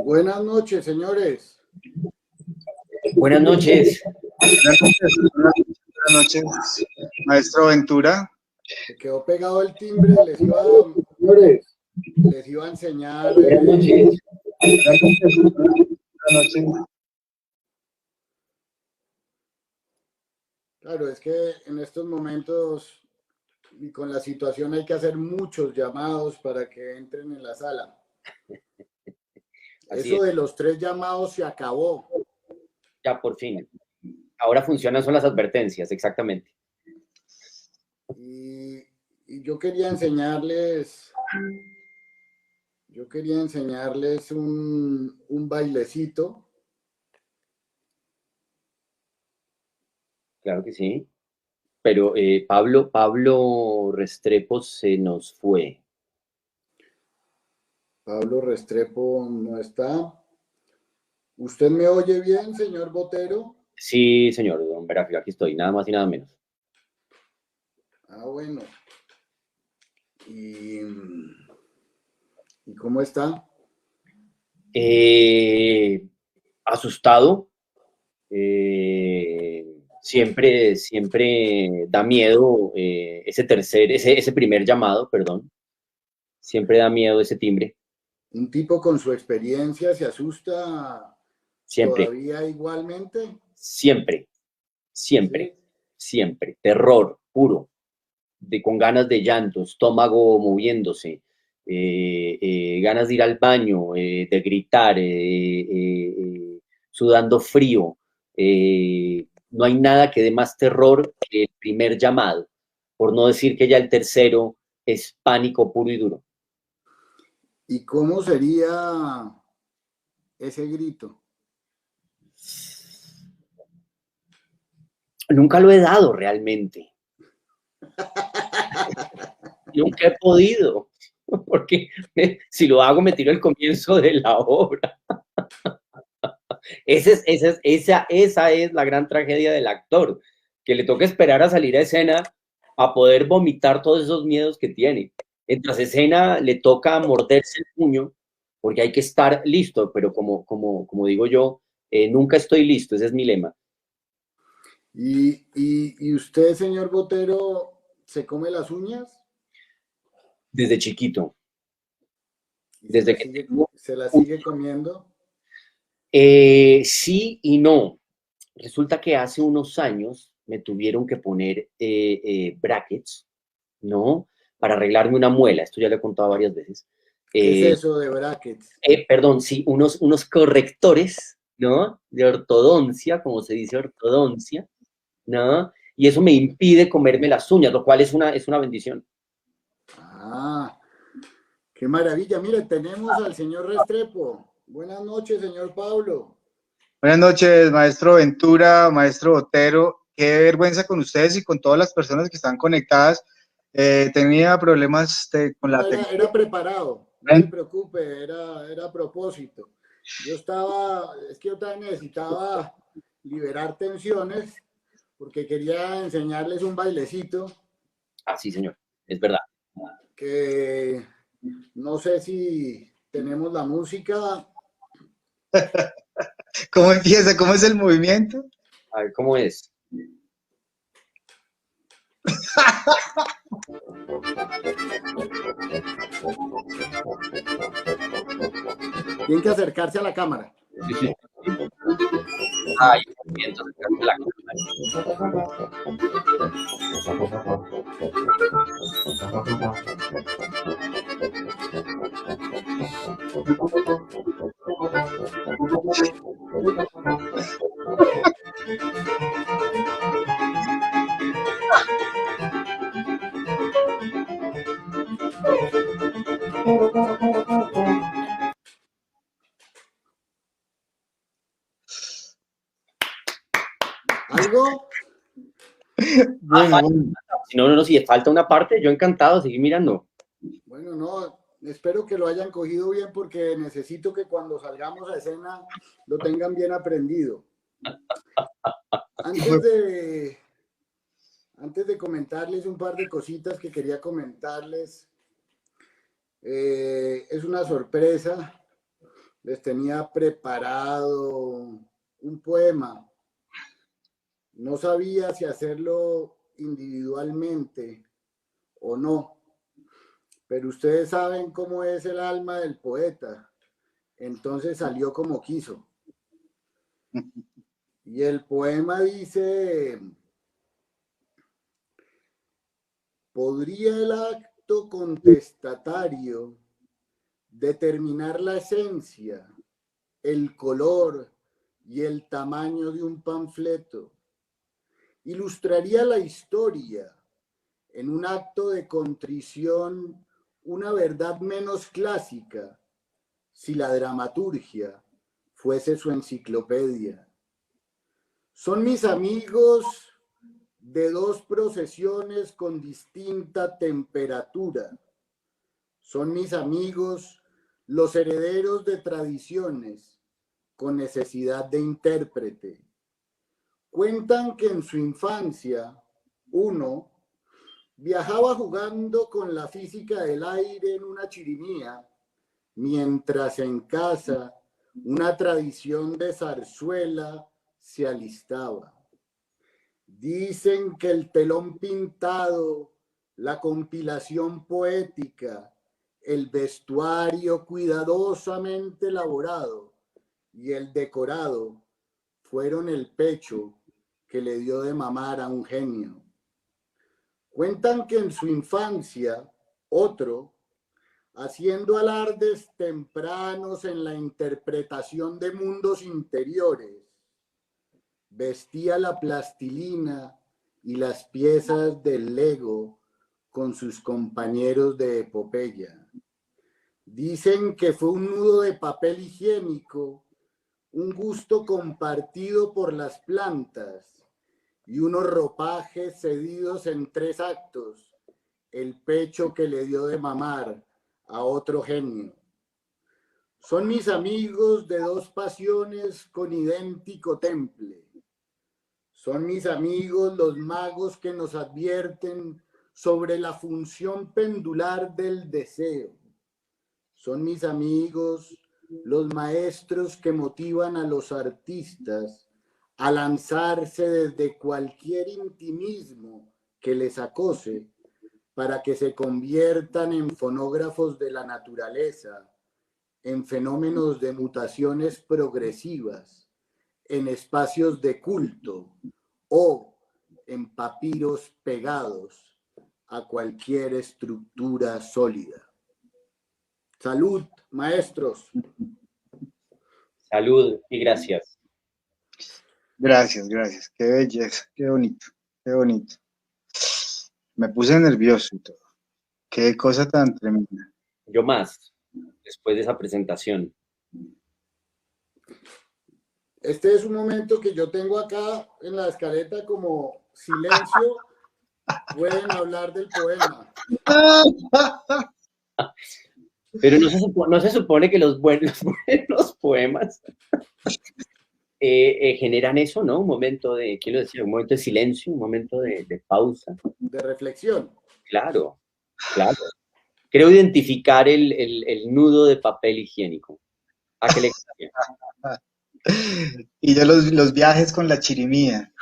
Buenas noches, señores. Buenas noches. Buenas noches, maestro Ventura. Se quedó pegado el timbre, les iba a enseñar. Buenas noches. Buenas noches. Claro, es que en estos momentos y con la situación hay que hacer muchos llamados para que entren en la sala. Así Eso es. de los 3 llamados se acabó. Ya, por fin. Ahora funcionan son las advertencias, exactamente. Y yo quería enseñarles un bailecito. Claro que sí. Pero Pablo Restrepo se nos fue. Pablo Restrepo no está. ¿Usted me oye bien, señor Botero? Sí, señor don Verafio, aquí estoy, nada más y nada menos. Ah, bueno. ¿Y cómo está? Asustado. Siempre da miedo ese primer llamado, perdón. Siempre da miedo ese timbre. ¿Un tipo con su experiencia se asusta Siempre, todavía igualmente? siempre, siempre, siempre. Terror puro, con ganas de llanto, estómago moviéndose, ganas de ir al baño, de gritar, sudando frío. No hay nada que dé más terror que el primer llamado, por no decir que ya el tercero es pánico puro y duro. ¿Y cómo sería ese grito? Nunca lo he dado realmente. Nunca he podido, porque si lo hago me tiro el comienzo de la obra. Esa es la gran tragedia del actor, que le toca esperar a salir a escena a poder vomitar todos esos miedos que tiene. En tras escena le toca morderse el puño, porque hay que estar listo, pero como digo yo, nunca estoy listo, ese es mi lema. ¿Y usted, señor Botero, se come las uñas? Desde chiquito. ¿Y Desde que se las sigue comiendo? Sí y no. Resulta que hace unos años me tuvieron que poner brackets, ¿no? Para arreglarme una muela. Esto ya lo he contado varias veces. ¿Qué es eso de brackets? Perdón, sí, unos correctores, ¿no? De ortodoncia, como se dice ortodoncia, ¿no? Y eso me impide comerme las uñas, lo cual es una bendición. Ah, qué maravilla. Mire, tenemos al señor Restrepo. Buenas noches, señor Pablo. Buenas noches, maestro Ventura, maestro Botero. Qué vergüenza con ustedes y con todas las personas que están conectadas. Tenía problemas con la tecnología. Era preparado, no se preocupe, era a propósito. Es que yo también necesitaba liberar tensiones porque quería enseñarles un bailecito. Ah, sí, señor, es verdad. Que no sé si tenemos la música. ¿Cómo empieza? ¿Cómo es el movimiento? A ver, ¿cómo es? Tienen que acercarse a la cámara. Sí, sí. Ay, entonces la ¿Algo? Bueno. No, si falta una parte, yo encantado, seguir mirando. Bueno, no, espero que lo hayan cogido bien porque necesito que cuando salgamos a escena lo tengan bien aprendido. Antes Antes de comentarles un par de cositas que quería comentarles, es una sorpresa. Les tenía preparado un poema. No sabía si hacerlo individualmente o no, pero ustedes saben cómo es el alma del poeta. Entonces salió como quiso. Y el poema dice: ¿podría el acto contestatario determinar la esencia, el color y el tamaño de un panfleto? ¿Ilustraría la historia en un acto de contrición una verdad menos clásica si la dramaturgia fuese su enciclopedia? Son mis amigos de dos procesiones con distinta temperatura. Son mis amigos los herederos de tradiciones con necesidad de intérprete. Cuentan que en su infancia uno viajaba jugando con la física del aire en una chirimía, mientras en casa una tradición de zarzuela se alistaba. Dicen que el telón pintado, la compilación poética, el vestuario cuidadosamente elaborado y el decorado fueron el pecho que le dio de mamar a un genio. Cuentan que en su infancia otro, haciendo alardes tempranos en la interpretación de mundos interiores, vestía la plastilina y las piezas del Lego con sus compañeros de epopeya. Dicen que fue un nudo de papel higiénico, un gusto compartido por las plantas y unos ropajes cedidos en 3 actos, el pecho que le dio de mamar a otro genio. Son mis amigos de 2 pasiones con idéntico temple. Son mis amigos los magos que nos advierten sobre la función pendular del deseo. Son mis amigos los maestros que motivan a los artistas a lanzarse desde cualquier intimismo que les acose para que se conviertan en fonógrafos de la naturaleza, en fenómenos de mutaciones progresivas, en espacios de culto o en papiros pegados a cualquier estructura sólida. Salud, maestros. Salud y gracias. Gracias, gracias. Qué belleza, qué bonito, qué bonito. Me puse nervioso y todo. Qué cosa tan tremenda. Yo más, después de esa presentación. Este es un momento que yo tengo acá en la escaleta como silencio. Pueden hablar del poema. Pero no se supone que los buenos poemas generan eso, ¿no? Un momento de, quiero decir, un momento de silencio, un momento de pausa. De reflexión. Claro, claro. Creo identificar el nudo de papel higiénico. ¿A qué le cambia? Y yo los viajes con la chirimía.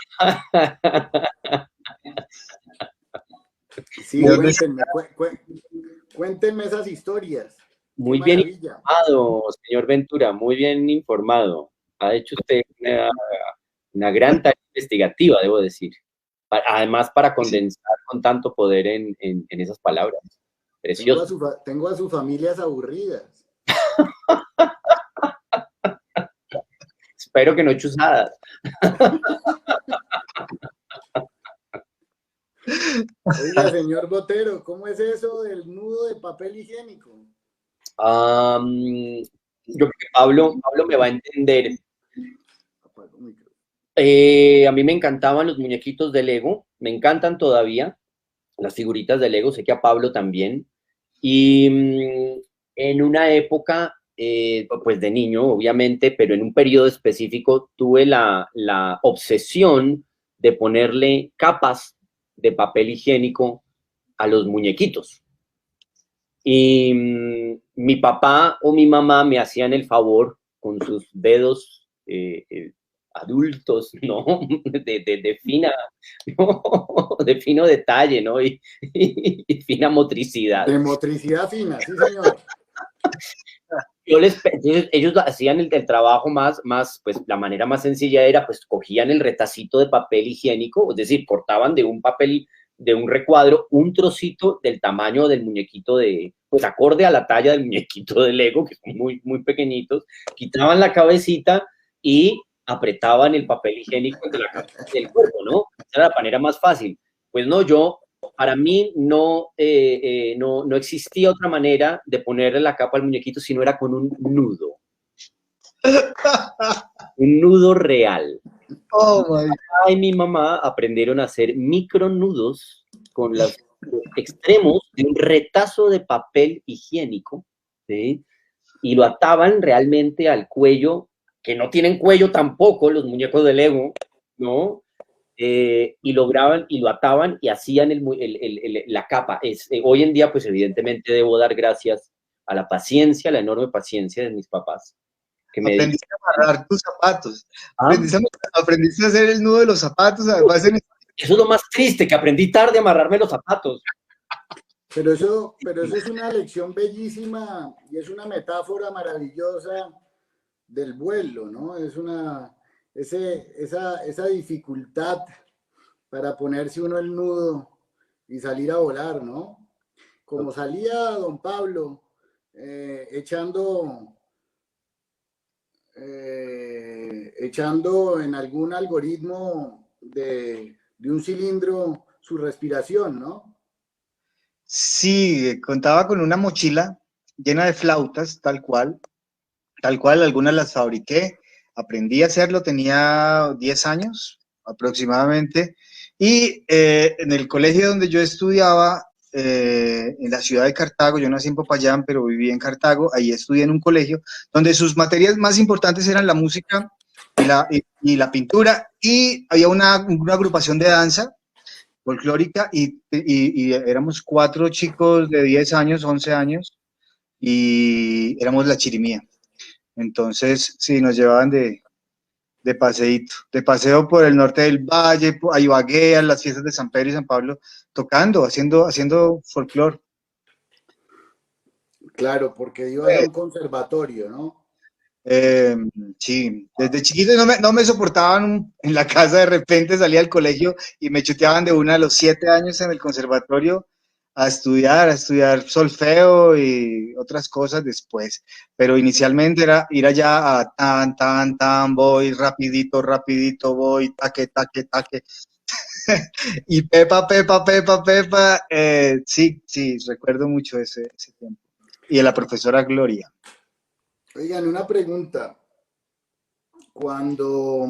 Sí, cuéntenme esas historias. Muy bien informado, señor Ventura, muy bien informado. Ha hecho usted una gran tarea investigativa, debo decir. Además, para condensar con tanto poder en esas palabras. Precioso. Tengo a sus familias aburridas. Espero que no chuzadas. Oiga, señor Botero, ¿cómo es eso del nudo de papel higiénico? Yo creo que Pablo me va a entender. A mí me encantaban los muñequitos de Lego, me encantan todavía las figuritas de Lego, sé que a Pablo también. Y en una época, pues de niño, obviamente, pero en un periodo específico, tuve la obsesión de ponerle capas de papel higiénico a los muñequitos. Y mi papá o mi mamá me hacían el favor con sus dedos adultos, ¿no? De fina, ¿no? De fino detalle, ¿no? Y fina motricidad. De motricidad fina, sí, señor. Ellos hacían el trabajo más, pues la manera más sencilla era, pues cogían el retacito de papel higiénico, es decir, cortaban de un papel, de un recuadro, un trocito del tamaño del muñequito pues acorde a la talla del muñequito de Lego, que son muy, muy pequeñitos, quitaban la cabecita y apretaban el papel higiénico de la cabeza del cuerpo, ¿no? Esa era la manera más fácil. Pues no, para mí no existía otra manera de ponerle la capa al muñequito si no era con un nudo. Un nudo real. Oh, my. Mi papá y mi mamá aprendieron a hacer micronudos con los extremos de un retazo de papel higiénico, ¿sí? Y lo ataban realmente al cuello, que no tienen cuello tampoco los muñecos de Lego, ¿no? Y lograban y lo ataban y hacían la capa. Hoy en día, pues evidentemente debo dar gracias a la paciencia, la enorme paciencia de mis papás. Que me Aprendiste a amarrar tus zapatos. ¿Ah? Aprendiste a hacer el nudo de los zapatos. Además, eso es lo más triste, que aprendí tarde a amarrarme los zapatos. Pero eso es una lección bellísima y es una metáfora maravillosa del vuelo, ¿no? Es esa dificultad para ponerse uno el nudo y salir a volar, ¿no? Como salía don Pablo echando en algún algoritmo de un cilindro su respiración, ¿no? Sí, contaba con una mochila llena de flautas, tal cual, algunas las fabriqué, aprendí a hacerlo, tenía 10 años aproximadamente, y en el colegio donde yo estudiaba, en la ciudad de Cartago, yo nací en Popayán, pero viví en Cartago, ahí estudié en un colegio donde sus materias más importantes eran la música y la pintura, y había una agrupación de danza folclórica, y éramos 4 chicos de 10 años, 11 años, y éramos la chirimía. Entonces, sí, nos llevaban de paseíto, de paseo por el norte del valle, a Ibagué, a las fiestas de San Pedro y San Pablo, tocando, haciendo folclore. Claro, porque ibas a un conservatorio, ¿no? Sí, desde chiquito no me soportaban en la casa, de repente salía del colegio y me chuteaban de una a los 7 años en el conservatorio a estudiar solfeo y otras cosas después, pero inicialmente era ir allá a tan, voy, rapidito, voy, taque, y pepa, sí, recuerdo mucho ese tiempo. Y a la profesora Gloria. Oigan, una pregunta. Cuando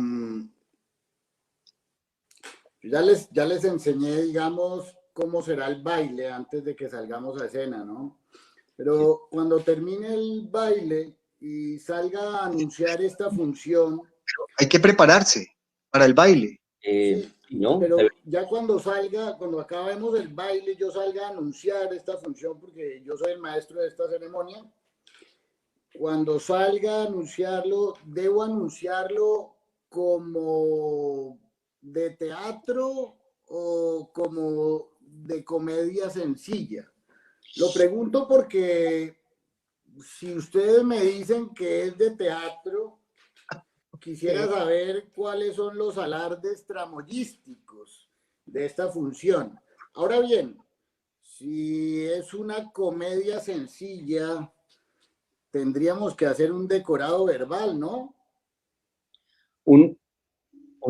ya les enseñé, digamos, cómo será el baile antes de que salgamos a escena, ¿no? Pero cuando termine el baile y salga a anunciar esta función... Pero hay que prepararse para el baile. Sí, ¿no? Pero ya cuando acabemos el baile, yo salga a anunciar esta función, porque yo soy el maestro de esta ceremonia. Cuando salga a anunciarlo, debo anunciarlo como de teatro o como de comedia sencilla. Lo pregunto porque si ustedes me dicen que es de teatro, quisiera saber cuáles son los alardes tramoyísticos de esta función. Ahora bien, si es una comedia sencilla, tendríamos que hacer un decorado verbal, ¿no? Un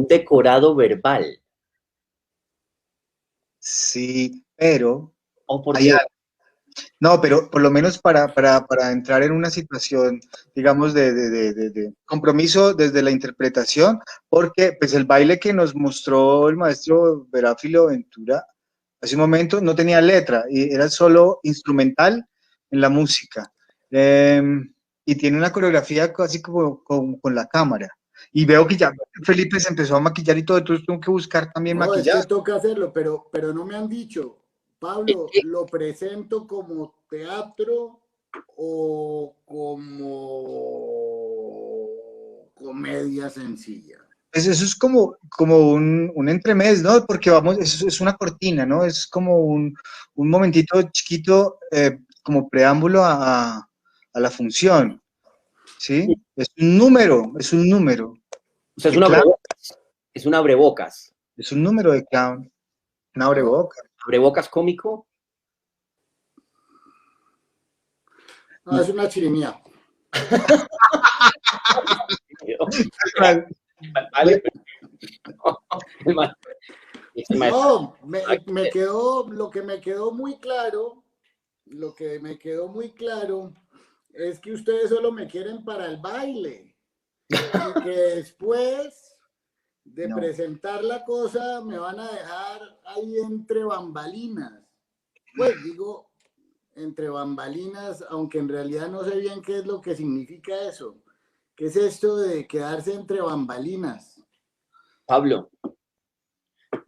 decorado verbal. Sí, pero... Oh, por Dios. No, pero por lo menos para entrar en una situación, digamos, de compromiso desde la interpretación, porque pues el baile que nos mostró el maestro Veráfilo Ventura hace un momento no tenía letra, y era solo instrumental en la música. Y tiene una coreografía casi como con la cámara. Y veo que ya Felipe se empezó a maquillar y todo, entonces tengo que buscar también No, es maquillaje. que toca hacerlo, pero no me han dicho, Pablo, ¿lo presento como teatro o como comedia sencilla? Pues eso es como un entremés, ¿no? Porque vamos, eso es una cortina, ¿no? Es como un momentito chiquito, como preámbulo a la función, ¿sí? Es un número O sea, de clown, es un abrebocas. es un número de clown, un ¿No? abrebocas. ¿Abrebocas cómico? No, es una chirimía. Vale, ese maestro. No, me quedó, lo que me quedó muy claro es que ustedes solo me quieren para el baile y que después de No. presentar la cosa me van a dejar ahí entre bambalinas. Pues digo, entre bambalinas, aunque en realidad no sé bien qué es lo que significa eso. ¿Qué es esto de quedarse entre bambalinas? Pablo,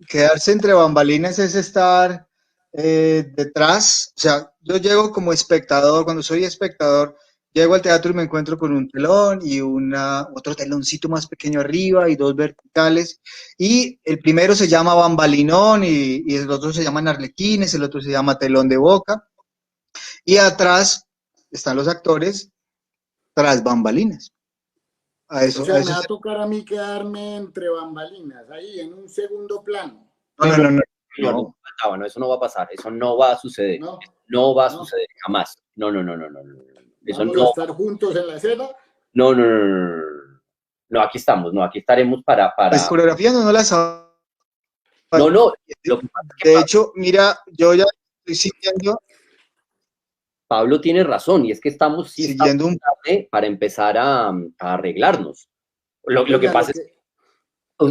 Quedarse entre bambalinas es estar detrás, o sea, yo llego como espectador, cuando soy espectador, llego al teatro y me encuentro con un telón y otro teloncito más pequeño arriba y dos verticales, y el primero se llama bambalinón y el otro se llaman arlequines, el otro se llama telón de boca, y atrás están los actores tras bambalinas. O A sea, me eso va a tocar a mí quedarme entre bambalinas, ahí en un segundo plano. no, no, no, señor, no. no, eso no va a pasar, eso no va a suceder, No, no va a no. suceder jamás. No, no, no, no, no, no. Eso Vamos a no, estar juntos en la escena. no, no, no, no, no. No, aquí estamos, no, aquí estaremos Pues coreografía no la sabe. No, no, lo que pasa es que De hecho, mira, yo ya estoy Pablo tiene razón, y es que estamos siguiendo un... tarde para empezar a arreglarnos. Lo que Oiga, lo pasa es que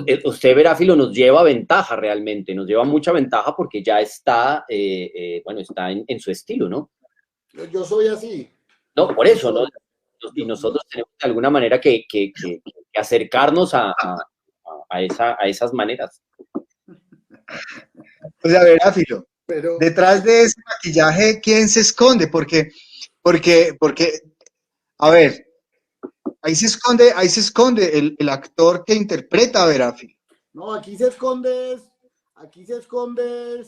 que usted, Veráfilo, nos lleva ventaja realmente, nos lleva mucha ventaja porque ya está, bueno, está en su estilo, ¿no? yo soy así. No, por Yo eso, ¿no? soy. Y Yo, nosotros tenemos de alguna manera que acercarnos a esas maneras. O sea, Veráfilo, pero detrás de ese maquillaje, ¿quién se esconde? Porque, a ver, ahí se esconde el actor que interpreta a Veráfilo. no, aquí se esconde aquí se esconde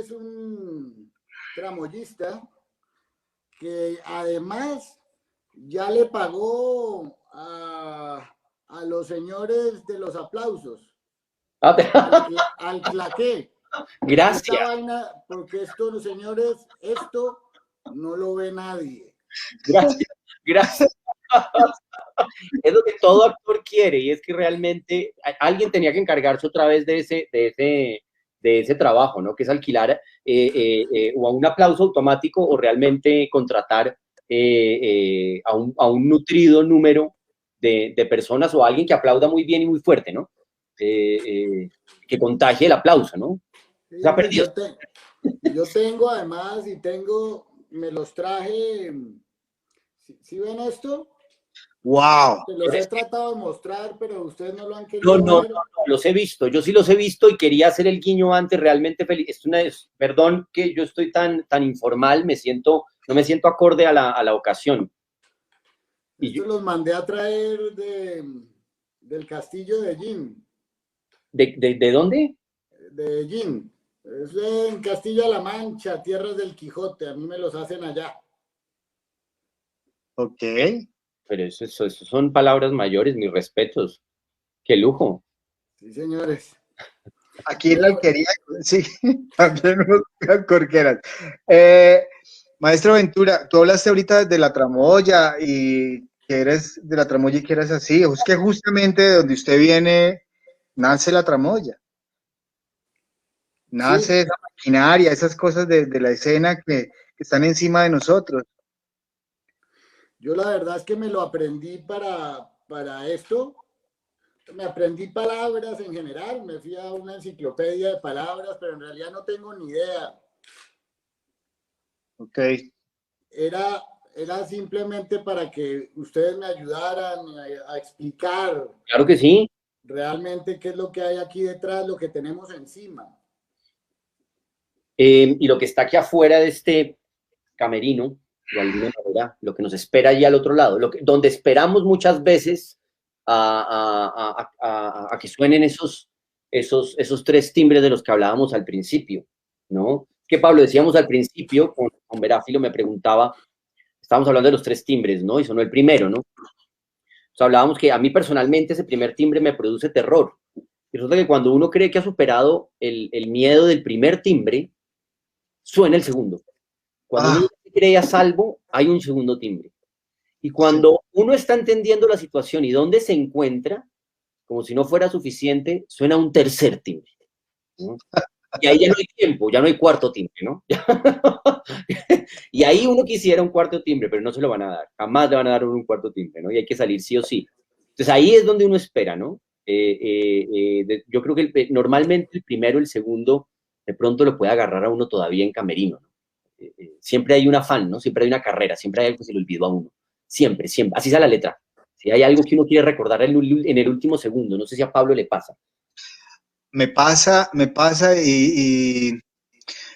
es un tramoyista que además ya le pagó a los señores de los aplausos, al claqué. Gracias, Porque esto, los señores, esto no lo ve nadie. gracias, gracias. Es lo que todo actor quiere, y es que realmente alguien tenía que encargarse otra vez de ese trabajo, ¿no? Que es alquilar o a un aplauso automático o realmente contratar a un nutrido número de personas o a alguien que aplauda muy bien y muy fuerte, ¿no? Que contagie el aplauso, ¿no? Sí, Se ha perdido. yo tengo además me los traje. ¿Sí ven esto? ¡Wow! Se los he tratado de mostrar, pero ustedes no lo han No, querido no, no, ver. no, los he visto, yo sí los he visto y quería hacer el guiño antes, realmente feliz. Perdón que yo estoy tan informal, no me siento acorde a la ocasión. Y Estos los mandé a traer del castillo de Jin. ¿De dónde? De Jin. Es en Castilla-La Mancha, tierras del Quijote. A mí me los hacen allá. Ok. Pero eso son palabras mayores, mis respetos. Qué lujo. Sí, señores. Aquí en la Bueno, alquería, sí, también unos corqueras. Maestro Ventura, tú hablaste ahorita de la tramoya y que eres de la tramoya y que eres así. Es que justamente de donde usted viene nace la tramoya. sí, Nace esa maquinaria, esas cosas de la escena que están encima de nosotros. yo la verdad es que me lo aprendí para esto. Me aprendí palabras en general, me fui a una enciclopedia de palabras, pero en realidad no tengo ni idea. Ok. Era, era simplemente para que ustedes me ayudaran a explicar Claro que sí. realmente qué es lo que hay aquí detrás, lo que tenemos encima. Y lo que está aquí afuera de este camerino, de alguna manera, lo que nos espera allí al otro lado, donde esperamos muchas veces a que suenen esos tres timbres de los que hablábamos al principio, ¿no? Que Pablo, decíamos al principio, con Veráfilo me preguntaba, estábamos hablando de los tres timbres, ¿no? Y sonó el primero, ¿no? O sea, hablábamos que a mí personalmente ese primer timbre me produce terror. Y resulta que cuando uno cree que ha superado el miedo del primer timbre, suena el segundo. Cuando uno se cree a salvo, hay un segundo timbre. Y cuando uno está entendiendo la situación y dónde se encuentra, como si no fuera suficiente, suena un tercer timbre, ¿no? Y ahí ya no hay tiempo, ya no hay cuarto timbre, ¿no? Y ahí uno quisiera un cuarto timbre, pero no se lo van a dar. Jamás le van a dar un cuarto timbre, ¿no? Y hay que salir sí o sí. Entonces ahí es donde uno espera, ¿no? Yo creo que normalmente el primero, el segundo, de pronto lo puede agarrar a uno todavía en camerino, ¿no? Siempre hay un afán, ¿no? Siempre hay una carrera, siempre hay algo que se le olvidó a uno. Siempre, siempre. Así sea la letra. Si hay algo que uno quiere recordar en el último segundo, no sé si a Pablo le pasa. Me pasa y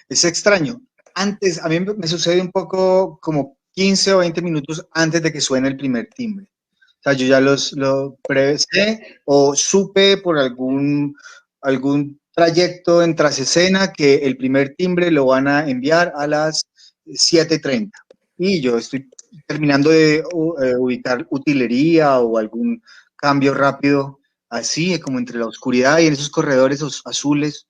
es extraño. Antes, a mí me sucede un poco como 15 o 20 minutos antes de que suene el primer timbre. O sea, yo ya lo prevé o supe por algún trayecto en trasescena que el primer timbre lo van a enviar a las 7:30. Y yo estoy terminando de ubicar utilería o algún cambio rápido, así como entre la oscuridad y en esos corredores azules.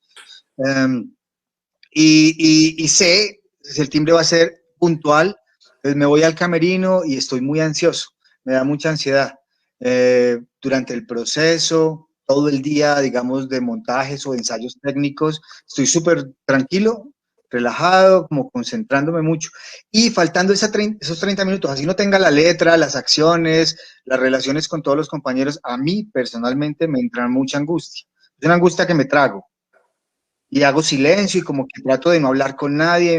Y sé si el timbre va a ser puntual, pues me voy al camerino y estoy muy ansioso, me da mucha ansiedad. Durante el proceso, todo el día, digamos, de montajes o ensayos técnicos, estoy súper tranquilo, relajado, como concentrándome mucho. Y faltando esos 30 minutos, así no tenga la letra, las acciones, las relaciones con todos los compañeros, a mí personalmente me entra mucha angustia. Es una angustia que me trago. Y hago silencio y como que trato de no hablar con nadie,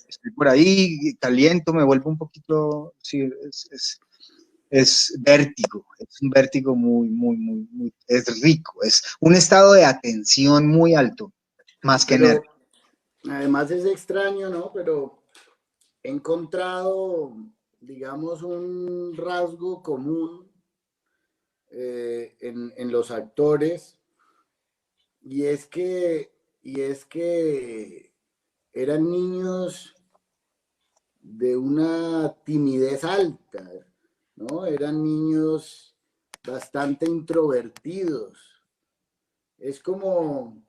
estoy por ahí, caliento, me vuelvo un poquito, sí, es vértigo, es un vértigo muy, es rico, es un estado de atención muy alto, más que nervio. Además es extraño, ¿no? Pero he encontrado, digamos, un rasgo común en los actores, y es que eran niños de una timidez alta, ¿no? Eran niños bastante introvertidos. Es como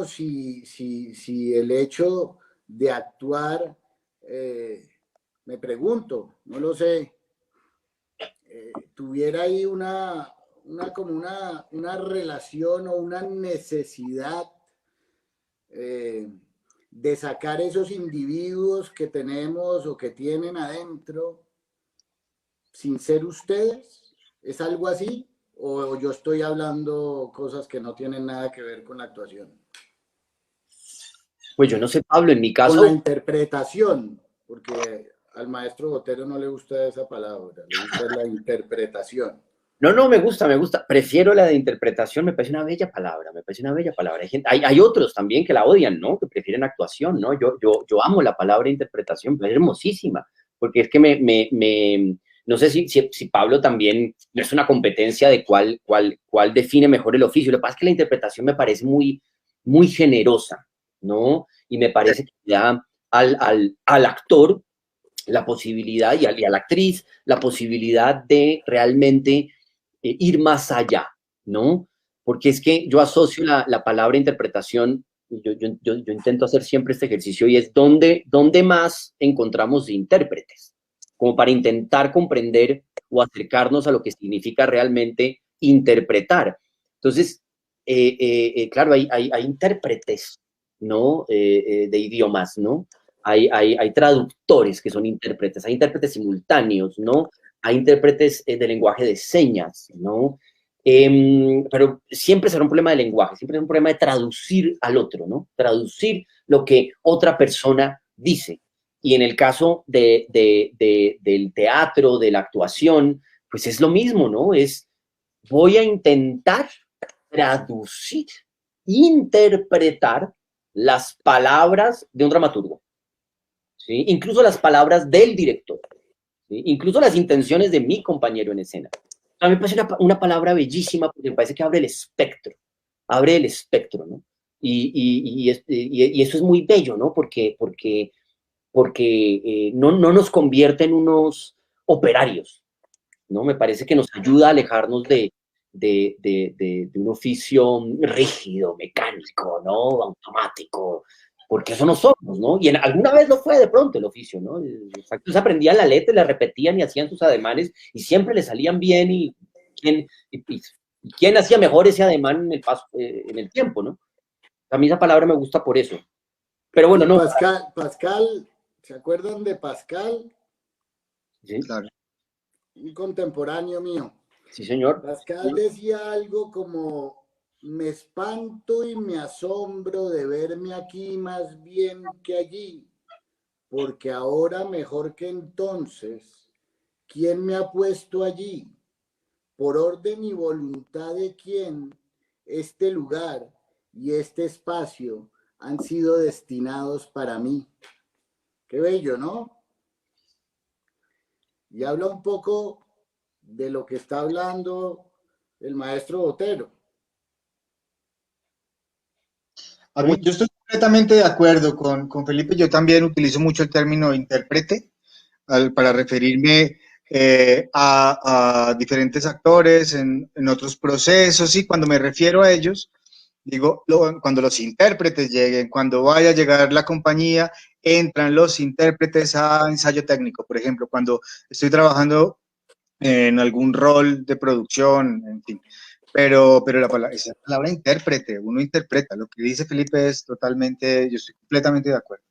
si el hecho de actuar, me pregunto, no lo sé, tuviera ahí una relación o una necesidad de sacar esos individuos que tenemos o que tienen adentro sin ser ustedes. ¿Es algo así? ¿O yo estoy hablando cosas que no tienen nada que ver con la actuación? Pues yo no sé, Pablo, en mi caso... Con la interpretación, porque al maestro Botero no le gusta esa palabra, le gusta la interpretación. No, me gusta. Prefiero la de interpretación, me parece una bella palabra, Hay otros también que la odian, ¿no? Que prefieren actuación, ¿no? Yo amo la palabra interpretación, es hermosísima, porque es que no sé si Pablo también, no es una competencia de cuál define mejor el oficio. Lo que pasa es que la interpretación me parece muy generosa, ¿no? Y me parece que da al actor la posibilidad y a la actriz la posibilidad de realmente ir más allá, ¿no? Porque es que yo asocio la palabra interpretación, yo intento hacer siempre este ejercicio, y es dónde más encontramos intérpretes, como para intentar comprender o acercarnos a lo que significa realmente interpretar. Entonces, claro, hay intérpretes, ¿no? De idiomas, ¿no? Hay traductores que son intérpretes, hay intérpretes simultáneos, ¿no? Hay intérpretes de lenguaje de señas, ¿no? Pero siempre será un problema de lenguaje, siempre es un problema de traducir al otro, ¿no? Traducir lo que otra persona dice. Y en el caso del teatro, de la actuación, pues es lo mismo, ¿no? Voy a intentar traducir, interpretar las palabras de un dramaturgo, ¿sí? Incluso las palabras del director, ¿sí? Incluso las intenciones de mi compañero en escena. A mí me parece una palabra bellísima porque me parece que abre el espectro, ¿no? Y eso es muy bello, ¿no? Porque no nos convierte en unos operarios, ¿no? Me parece que nos ayuda a alejarnos de un oficio rígido, mecánico, ¿no? Automático, porque eso no somos, ¿no? Y alguna vez lo fue de pronto el oficio, ¿no? Los actores aprendían la letra, la repetían y hacían sus ademanes y siempre les salían bien y quién hacía mejor ese ademán en el tiempo, ¿no? A mí esa palabra me gusta por eso. Pero bueno, no. Pascal, ¿se acuerdan de Pascal? Sí, Claro. Un contemporáneo mío. sí, señor. Pascal decía algo como, me espanto y me asombro de verme aquí más bien que allí, porque ahora mejor que entonces, ¿quién me ha puesto allí? Por orden y voluntad de quién, este lugar y este espacio han sido destinados para mí. Qué bello, ¿no? Y habla un poco de lo que está hablando el maestro Botero. Yo estoy completamente de acuerdo con Felipe. Yo también utilizo mucho el término intérprete para referirme a diferentes actores en otros procesos, y cuando me refiero a ellos, digo, cuando los intérpretes lleguen, cuando vaya a llegar la compañía, entran los intérpretes a ensayo técnico. Por ejemplo, cuando estoy trabajando en algún rol de producción, en fin. Pero esa palabra intérprete, uno interpreta. Lo que dice Felipe es totalmente, yo estoy completamente de acuerdo.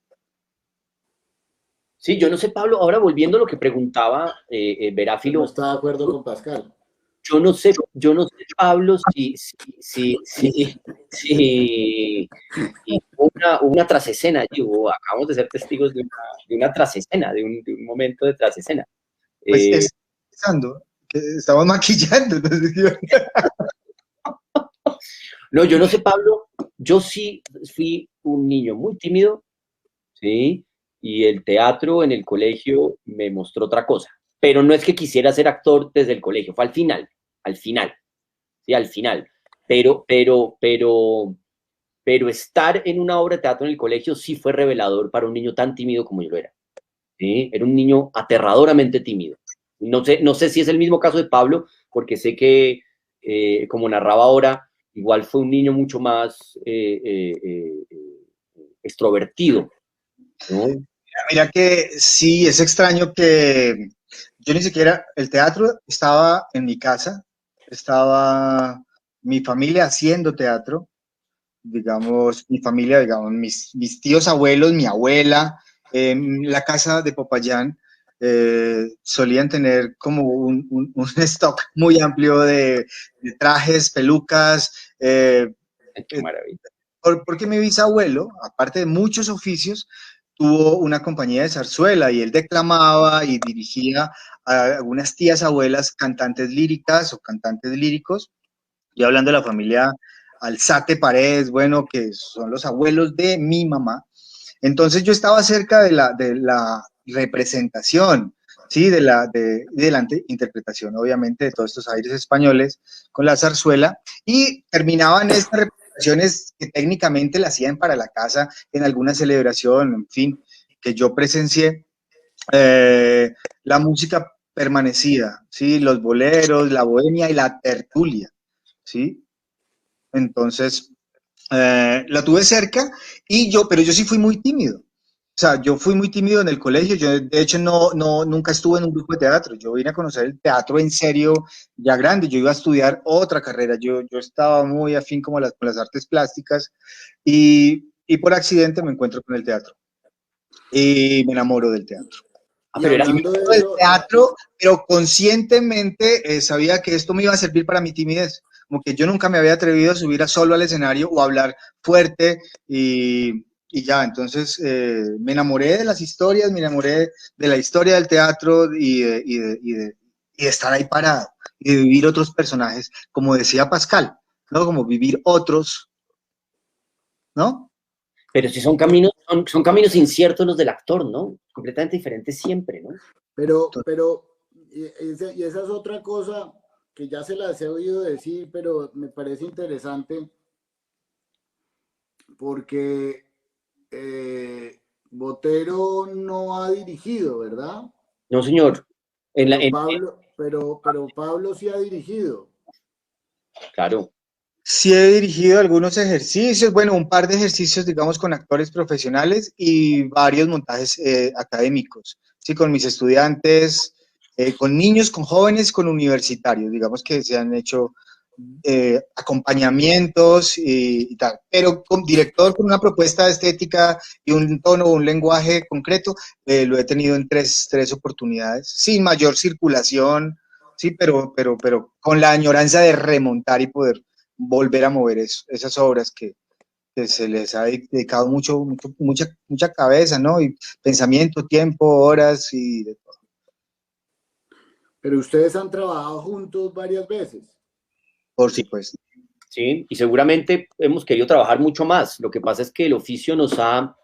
Sí, yo no sé, Pablo, ahora volviendo a lo que preguntaba Veráfilo. No está de acuerdo con Pascal. Yo no sé, Pablo, si una trasescena, acabamos de ser testigos de una trasescena, de un momento de trasescena. Pues es pensando que estamos maquillando. No, yo no sé, Pablo, yo sí fui un niño muy tímido, ¿sí? Y el teatro en el colegio me mostró otra cosa. Pero no es que quisiera ser actor desde el colegio, fue al final, ¿sí? Al final. Pero estar en una obra de teatro en el colegio sí fue revelador para un niño tan tímido como yo lo era, ¿sí? Era un niño aterradoramente tímido. No sé si es el mismo caso de Pablo, porque sé que, como narraba ahora, igual fue un niño mucho más extrovertido, ¿no? Mira que sí, es extraño que yo ni siquiera, el teatro estaba en mi casa, estaba mi familia haciendo teatro, digamos, mi familia, digamos, mis tíos abuelos, mi abuela, la casa de Popayán, solían tener como un stock muy amplio de trajes, pelucas. Qué maravilla. Porque mi bisabuelo, aparte de muchos oficios, tuvo una compañía de zarzuela y él declamaba y dirigía a algunas tías abuelas cantantes líricas o cantantes líricos. Y hablando de la familia Alzate Paredes, bueno, que son los abuelos de mi mamá. Entonces yo estaba cerca de la representación, ¿sí? De la interpretación, obviamente, de todos estos aires españoles con la zarzuela, y terminaban estas representaciones que técnicamente la hacían para la casa en alguna celebración, en fin, que yo presencié. La música permanecía, ¿sí? Los boleros, la bohemia y la tertulia, ¿sí? Entonces, la tuve cerca, pero yo sí fui muy tímido. O sea, yo fui muy tímido en el colegio. Yo, de hecho, nunca estuve en un grupo de teatro. Yo vine a conocer el teatro en serio ya grande. Yo iba a estudiar otra carrera. Yo estaba muy afín como con las artes plásticas, y por accidente me encuentro con el teatro. Y me enamoro del teatro. Pero era hablando de Del eso, teatro, pero conscientemente sabía que esto me iba a servir para mi timidez. Como que yo nunca me había atrevido a subir solo al escenario o a hablar fuerte, y y ya, entonces me enamoré de las historias, me enamoré de la historia del teatro y de estar ahí parado y de vivir otros personajes, como decía Pascal, ¿no? Como vivir otros, ¿no? Pero si son caminos inciertos los del actor, ¿no? Completamente diferentes siempre, ¿no? Y esa es otra cosa que ya se las he oído decir, pero me parece interesante porque Botero no ha dirigido, ¿verdad? No, señor. Pero Pablo sí ha dirigido. Claro. Sí he dirigido algunos ejercicios, bueno, un par de ejercicios, digamos, con actores profesionales y varios montajes académicos, sí, con mis estudiantes, con niños, con jóvenes, con universitarios, digamos que se han hecho acompañamientos y tal, pero con director con una propuesta estética y un tono, un lenguaje concreto, lo he tenido en tres oportunidades, sin mayor circulación, sí, pero con la añoranza de remontar y poder volver a mover esas obras que se les ha dedicado mucha cabeza, ¿no? Y pensamiento, tiempo, horas y de todo. Pero ustedes han trabajado juntos varias veces. Por supuesto. Sí, y seguramente hemos querido trabajar mucho más. Lo que pasa es que el oficio nos ha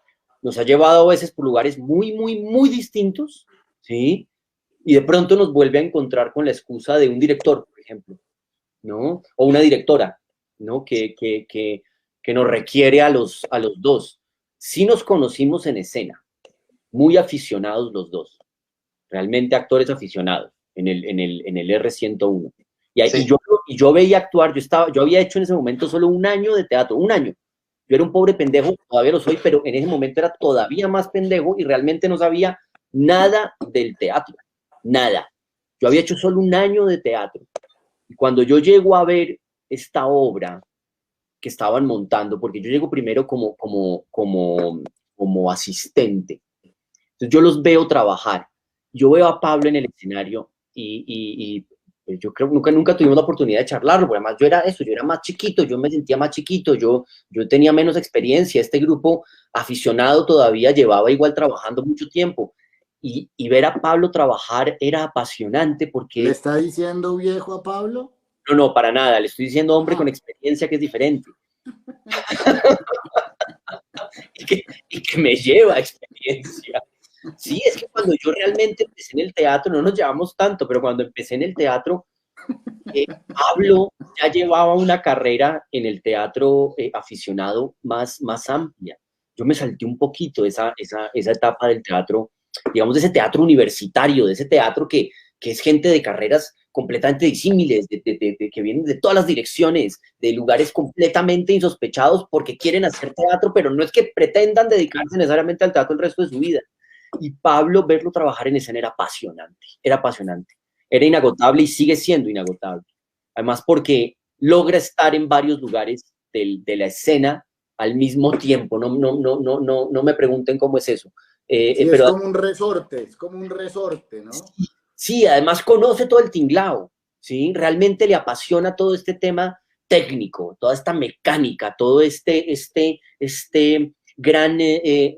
llevado a veces por lugares muy, muy, muy distintos, ¿sí? Y de pronto nos vuelve a encontrar con la excusa de un director, por ejemplo, ¿no? O una directora, ¿no? Que nos requiere a los dos. Sí nos conocimos en escena, muy aficionados los dos, realmente actores aficionados en el R101. Sí. Y yo veía actuar, yo había hecho en ese momento solo un año de teatro, un año. Yo era un pobre pendejo, todavía lo soy, pero en ese momento era todavía más pendejo y realmente no sabía nada del teatro, nada. Yo había hecho solo un año de teatro. Y cuando yo llego a ver esta obra que estaban montando, porque yo llego primero como asistente, entonces yo los veo trabajar. Yo veo a Pablo en el escenario y pues yo creo que nunca tuvimos la oportunidad de charlarlo, porque además yo era más chiquito, yo me sentía más chiquito, yo tenía menos experiencia, este grupo aficionado todavía llevaba igual trabajando mucho tiempo. Y ver a Pablo trabajar era apasionante ¿Le porque, está diciendo viejo a Pablo? no, para nada, le estoy diciendo hombre con experiencia que es diferente. y que me lleva experiencia. Sí, es que cuando yo realmente empecé en el teatro, no nos llevamos tanto, pero cuando empecé en el teatro, Pablo ya llevaba una carrera en el teatro aficionado más amplia. Yo me salté un poquito esa etapa del teatro, digamos, de ese teatro universitario, de ese teatro que es gente de carreras completamente disímiles, que vienen de todas las direcciones, de lugares completamente insospechados porque quieren hacer teatro, pero no es que pretendan dedicarse necesariamente al teatro el resto de su vida. Y Pablo, verlo trabajar en escena era apasionante, era inagotable y sigue siendo inagotable. Además porque logra estar en varios lugares de la escena al mismo tiempo. No me pregunten cómo es eso. Sí, Pero es como un resorte, ¿no? sí, además conoce todo el tinglao, ¿sí? Realmente le apasiona todo este tema técnico, toda esta mecánica, todo este gran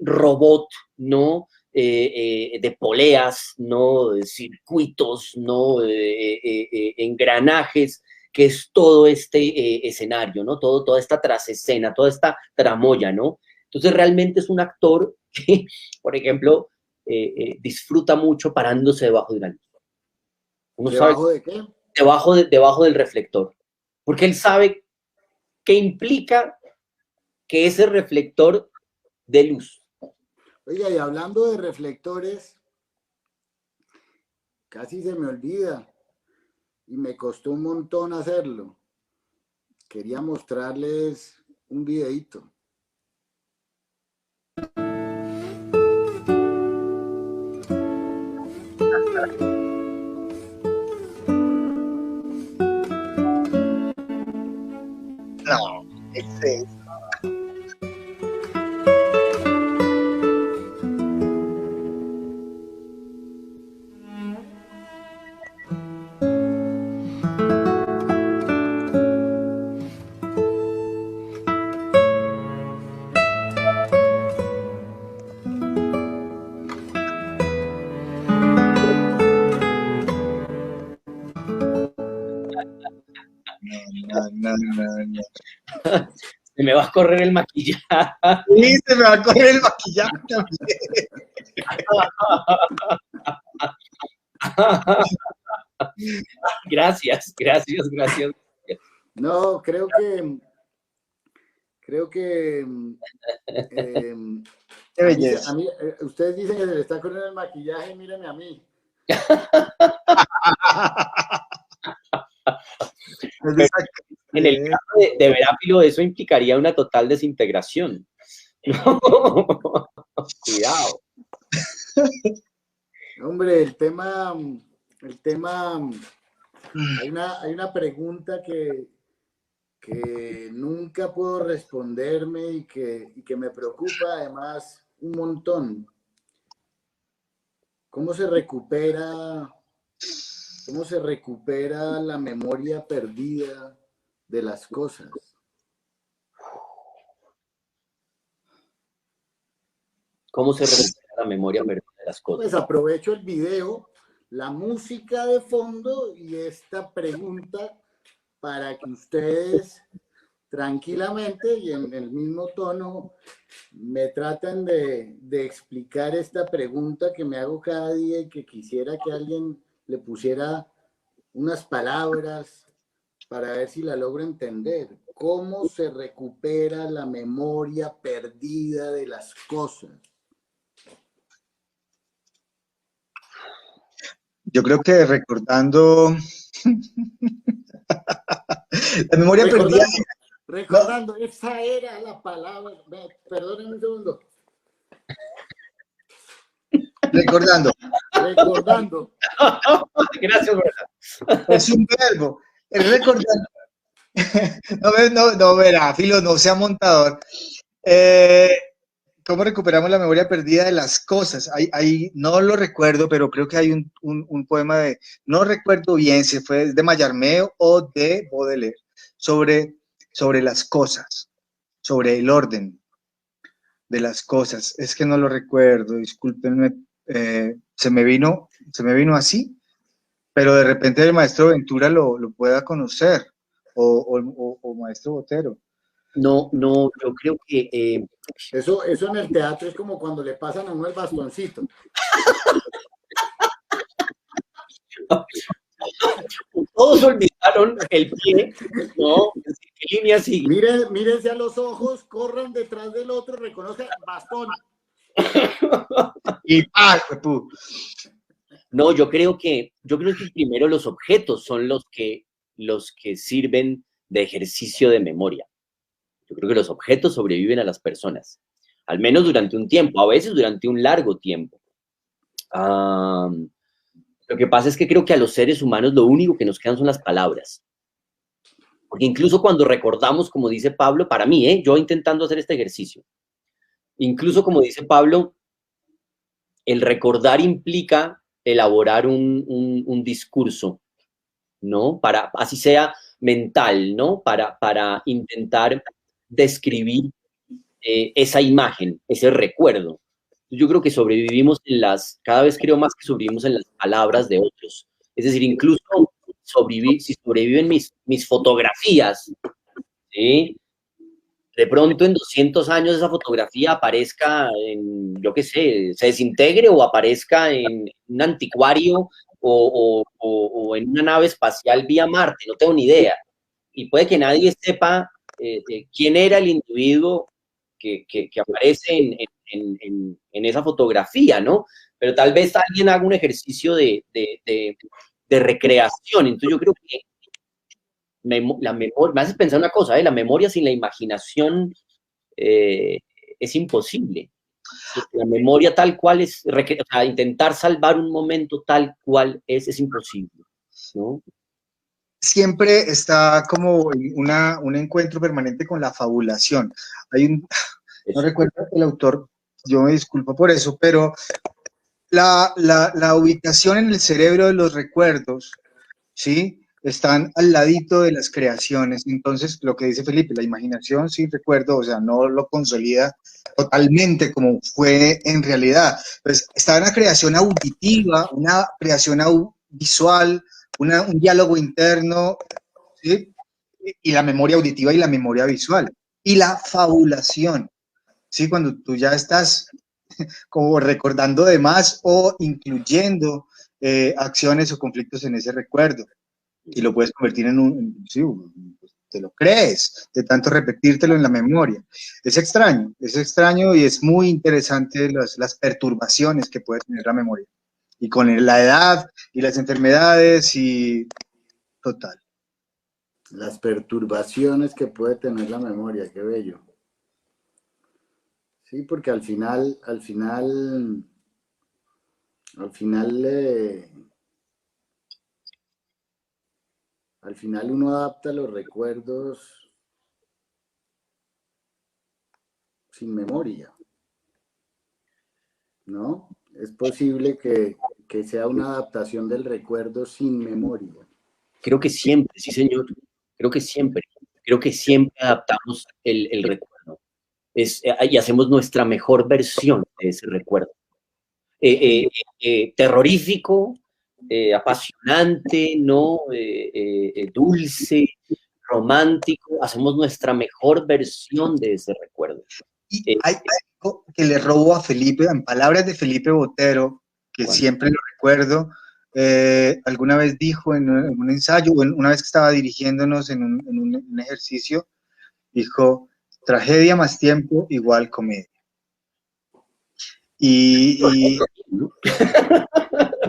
robot, ¿no? De poleas, ¿no? De circuitos, ¿no? Engranajes, que es todo este escenario, ¿no? Toda esta trasescena, toda esta tramoya, ¿no? Entonces realmente es un actor que, por ejemplo, disfruta mucho parándose debajo de una luz. Uno sabe, ¿Debajo de qué? debajo del reflector, porque él sabe qué implica que ese reflector de luz. Oiga, y hablando de reflectores, casi se me olvida y me costó un montón hacerlo. Quería mostrarles un videito. No, ese me va a correr el maquillaje. Sí, se me va a correr el maquillaje también. Gracias. No, creo que Qué belleza. ustedes dicen que se le está corriendo el maquillaje, mírenme a mí. En el caso de Verápilo, eso implicaría una total desintegración. Cuidado. Hombre, el tema, hay una pregunta que nunca puedo responderme y que me preocupa además un montón. ¿Cómo se recupera la memoria perdida de las cosas? ¿Cómo se recupera la memoria perdida de las cosas? Pues aprovecho el video, la música de fondo y esta pregunta para que ustedes tranquilamente y en el mismo tono me traten de explicar esta pregunta que me hago cada día y que quisiera que alguien le pusiera unas palabras para ver si la logro entender. ¿Cómo se recupera la memoria perdida de las cosas? Yo creo que recordando la memoria perdida. Recordando, esa era la palabra. Perdónenme un segundo. Recordando. Gracias, ¿verdad? Es un verbo. Recordando. No, verá, Filo, no sea montador. ¿Cómo recuperamos la memoria perdida de las cosas? Ahí no lo recuerdo, pero creo que hay un poema no recuerdo bien si fue de Mallarmé o de Baudelaire, sobre las cosas, sobre el orden de las cosas. Es que no lo recuerdo, discúlpenme, se me vino así, pero de repente el maestro Ventura lo pueda conocer, o maestro Botero. No, yo creo que... Eso en el teatro es como cuando le pasan a uno el bastoncito. Todos olvidaron el pie, ¿no? ¿Qué línea sigue? Mírense a los ojos, corran detrás del otro, reconozcan bastón. Y No, yo creo que primero los objetos son los que sirven de ejercicio de memoria. Yo creo que los objetos sobreviven a las personas, al menos durante un tiempo, a veces durante un largo tiempo. Lo que pasa es que creo que a los seres humanos lo único que nos quedan son las palabras. Porque incluso cuando recordamos, como dice Pablo, para mí, yo intentando hacer este ejercicio, incluso como dice Pablo, el recordar implica elaborar un discurso, ¿no? Así sea mental, ¿no? Para intentar describir esa imagen, ese recuerdo. Yo creo que cada vez creo más que sobrevivimos en las palabras de otros. Es decir, incluso si sobreviven mis fotografías, ¿sí? De pronto en 200 años esa fotografía aparezca yo qué sé, se desintegre o aparezca en un anticuario o en una nave espacial vía Marte, no tengo ni idea. Y puede que nadie sepa quién era el individuo que aparece en esa fotografía, ¿no? Pero tal vez alguien haga un ejercicio de recreación. Entonces yo creo que la memoria, me haces pensar una cosa, la memoria sin la imaginación es imposible. La memoria tal cual intentar salvar un momento tal cual es imposible, ¿no? Siempre está como un encuentro permanente con la fabulación. No recuerdo el autor, yo me disculpo por eso, pero la ubicación en el cerebro de los recuerdos, ¿sí? Están al ladito de las creaciones. Entonces, lo que dice Felipe, la imaginación, sí, recuerdo, o sea, no lo consolida totalmente como fue en realidad. Pues está una creación auditiva, una creación visual, un diálogo interno, ¿sí? Y la memoria auditiva y la memoria visual. y la fabulación, ¿sí? Cuando tú ya estás como recordando de más o incluyendo acciones o conflictos en ese recuerdo, y lo puedes convertir en sí, te lo crees, de tanto repetírtelo en la memoria. Es extraño y es muy interesante las perturbaciones que puede tener la memoria. Y con la edad y las enfermedades y total. Las perturbaciones que puede tener la memoria, qué bello. Sí, porque al final uno adapta los recuerdos sin memoria, ¿no? Es posible que sea una adaptación del recuerdo sin memoria. Creo que siempre, sí señor, creo que siempre adaptamos el recuerdo. Y hacemos nuestra mejor versión de ese recuerdo. Terrorífico, apasionante, ¿no? Dulce, romántico, hacemos nuestra mejor versión de ese recuerdo. Y hay algo que le robo a Felipe, en palabras de Felipe Botero, que ¿Cuál? siempre lo recuerdo, alguna vez dijo en un ensayo, o una vez que estaba dirigiéndonos en un ejercicio, dijo, tragedia más tiempo igual comedia. Y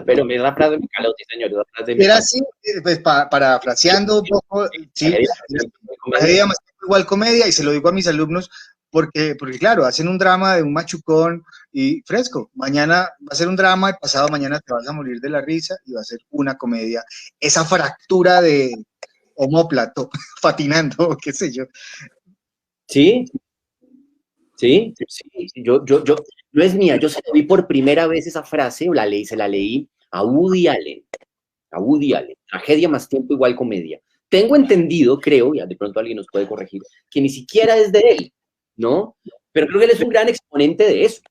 Pero esa frase me caló, sí, señor. Esa frase me era caló. así, pues parafraseando un poco, sí, tragedia más tiempo igual comedia, y se lo digo a mis alumnos, porque claro, hacen un drama de un machucón y fresco, mañana va a ser un drama y pasado mañana te vas a morir de la risa y va a ser una comedia. Esa fractura de omóplato, patinando, qué sé yo. Sí, sí, yo, no es mía, yo se lo vi por primera vez esa frase, se la leí a Woody Allen, tragedia más tiempo igual comedia. Tengo entendido, creo, ya de pronto alguien nos puede corregir, que ni siquiera es de él, ¿no? Pero creo que él es un gran exponente de eso.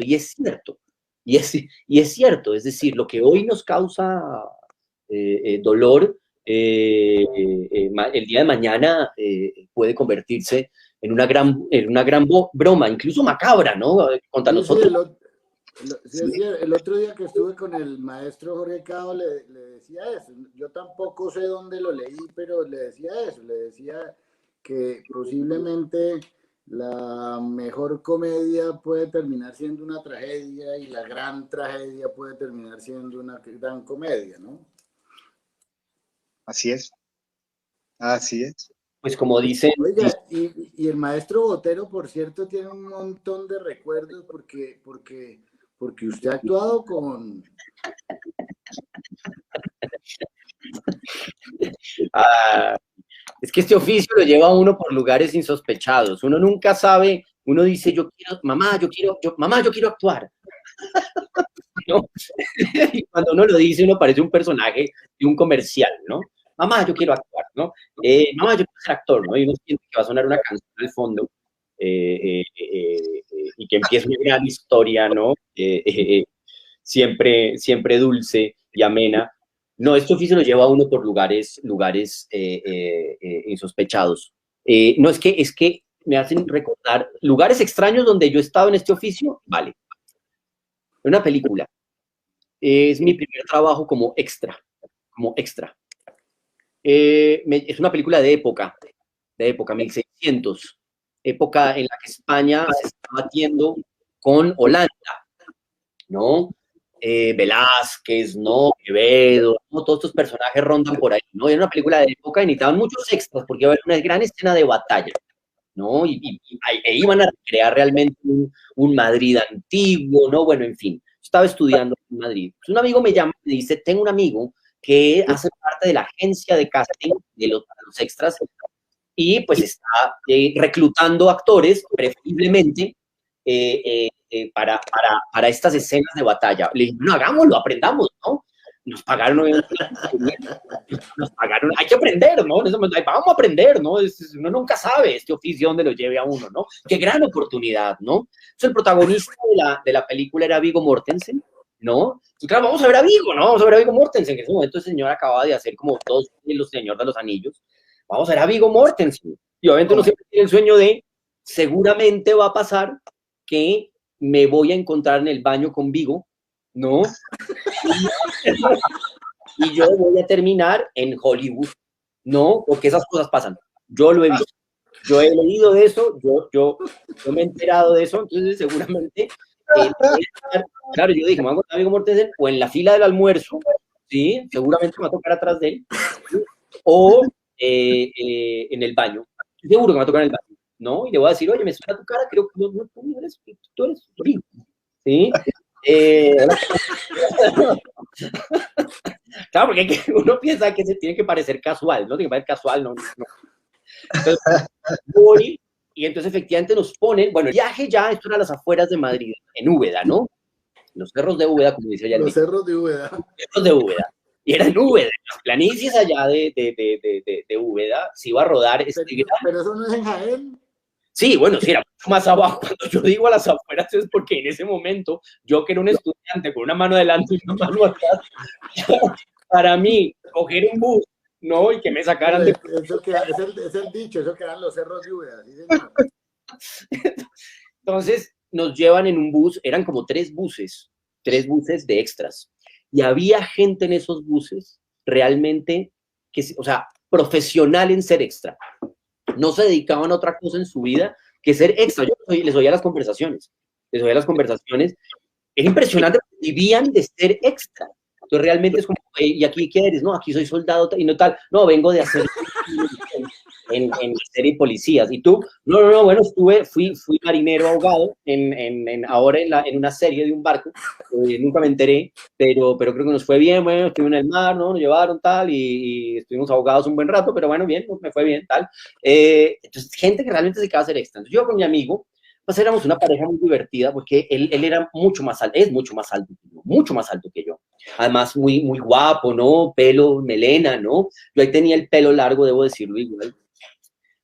Y es cierto. Y es cierto, es decir, lo que hoy nos causa dolor, el día de mañana puede convertirse en una gran broma, incluso macabra, ¿no? Contra nosotros. El otro día que estuve con el maestro Jorge Cao le decía eso. Yo tampoco sé dónde lo leí, pero le decía eso. Le decía que posiblemente la mejor comedia puede terminar siendo una tragedia y la gran tragedia puede terminar siendo una gran comedia, ¿no? Así es. Así es. Pues como dicen. Oiga, y el maestro Botero, por cierto, tiene un montón de recuerdos porque usted ha actuado con... Es que este oficio lo lleva a uno por lugares insospechados. Uno nunca sabe, uno dice, mamá, yo quiero actuar. ¿No? Y cuando uno lo dice, uno parece un personaje de un comercial, ¿no? Mamá, yo quiero actuar, ¿no? Mamá, yo quiero ser actor, ¿no? Y uno siente que va a sonar una canción al fondo y que empieza una gran historia, ¿no? Siempre dulce y amena. No, este oficio lo lleva a uno por lugares insospechados. No, es que me hacen recordar lugares extraños donde yo he estado en este oficio, vale. Una película. Es mi primer trabajo como extra. Es una película de época, 1600, época en la que España se está batiendo con Holanda, ¿no? Velázquez, ¿no? Quevedo, ¿no? Todos estos personajes rondan por ahí, ¿no? Era una película de época y necesitaban muchos extras porque iba a haber una gran escena de batalla, ¿no? Y iban a recrear realmente un Madrid antiguo, ¿no? Bueno, en fin, estaba estudiando en Madrid. Pues un amigo me llama y me dice, tengo un amigo que hace parte de la agencia de casting de los extras y pues está reclutando actores, preferiblemente, para estas escenas de batalla. Le dije, no, hagámoslo, aprendamos, ¿no? Nos pagaron, hay que aprender, ¿no? Vamos a aprender, ¿no? Uno nunca sabe este oficio donde lo lleve a uno, ¿no? Qué gran oportunidad, ¿no? Entonces, el protagonista de la película era Viggo Mortensen, ¿no? Y claro, vamos a ver a Viggo, ¿no? Vamos a ver a Viggo Mortensen, que en ese momento el señor acaba de hacer como todos los Señor de los Anillos. Vamos a ver a Viggo Mortensen. Y obviamente uno siempre tiene el sueño de, seguramente va a pasar que me voy a encontrar en el baño con Vigo, ¿no? Y yo voy a terminar en Hollywood, ¿no? Porque esas cosas pasan. Yo lo he visto. Yo he leído de eso, yo me he enterado de eso, entonces seguramente, claro, yo dije, me voy a encontrar a Viggo Mortensen o en la fila del almuerzo, ¿sí? Seguramente me va a tocar atrás de él, ¿sí? O en el baño, seguro que me va a tocar en el baño, ¿no? Y le voy a decir, oye, me suena tu cara, creo que no, tú eres Viggo, ¿sí? Claro, porque uno piensa que se tiene que parecer casual, ¿no? Tiene que parecer casual, no. Entonces, voy, y entonces efectivamente nos ponen, bueno, el viaje ya, esto era a las afueras de Madrid, en Úbeda, ¿no? Los cerros de Úbeda, como dice allá. Los cerros de Úbeda. Los cerros de Úbeda. Y era en Úbeda, en las planicies allá de Úbeda, se iba a rodar pero eso no es en Jaén. Sí, bueno, sí, era mucho más abajo. Cuando yo digo a las afueras es porque en ese momento, yo que era un estudiante con una mano adelante y una mano atrás, para mí, coger un bus, ¿no? Y que me sacaran de... Eso es el dicho, eso que eran los cerros de Úbeda, ¿sí, señor? Entonces nos llevan en un bus, eran como 3 buses de extras. Y había gente en esos buses realmente, o sea, profesional en ser extra. No se dedicaban a otra cosa en su vida que ser extra. Yo les oía las conversaciones. Era impresionante, vivían de ser extra. Entonces realmente es como, ¿y aquí qué eres? No, aquí soy soldado y no tal. No, vengo de hacer en serie policías. ¿Y tú? No, bueno, fui marinero ahogado ahora en una serie de un barco. Nunca me enteré, pero creo que nos fue bien. Bueno, estuve en el mar, ¿no? Nos llevaron tal y estuvimos ahogados un buen rato, pero bueno, bien, me fue bien, tal. Entonces, gente que realmente se queda a hacer extra. Entonces, yo con mi amigo, pues éramos una pareja muy divertida porque él era mucho más alto, es mucho más alto que yo. Además, muy, muy guapo, ¿no? Pelo, melena, ¿no? Yo ahí tenía el pelo largo, debo decirlo igual.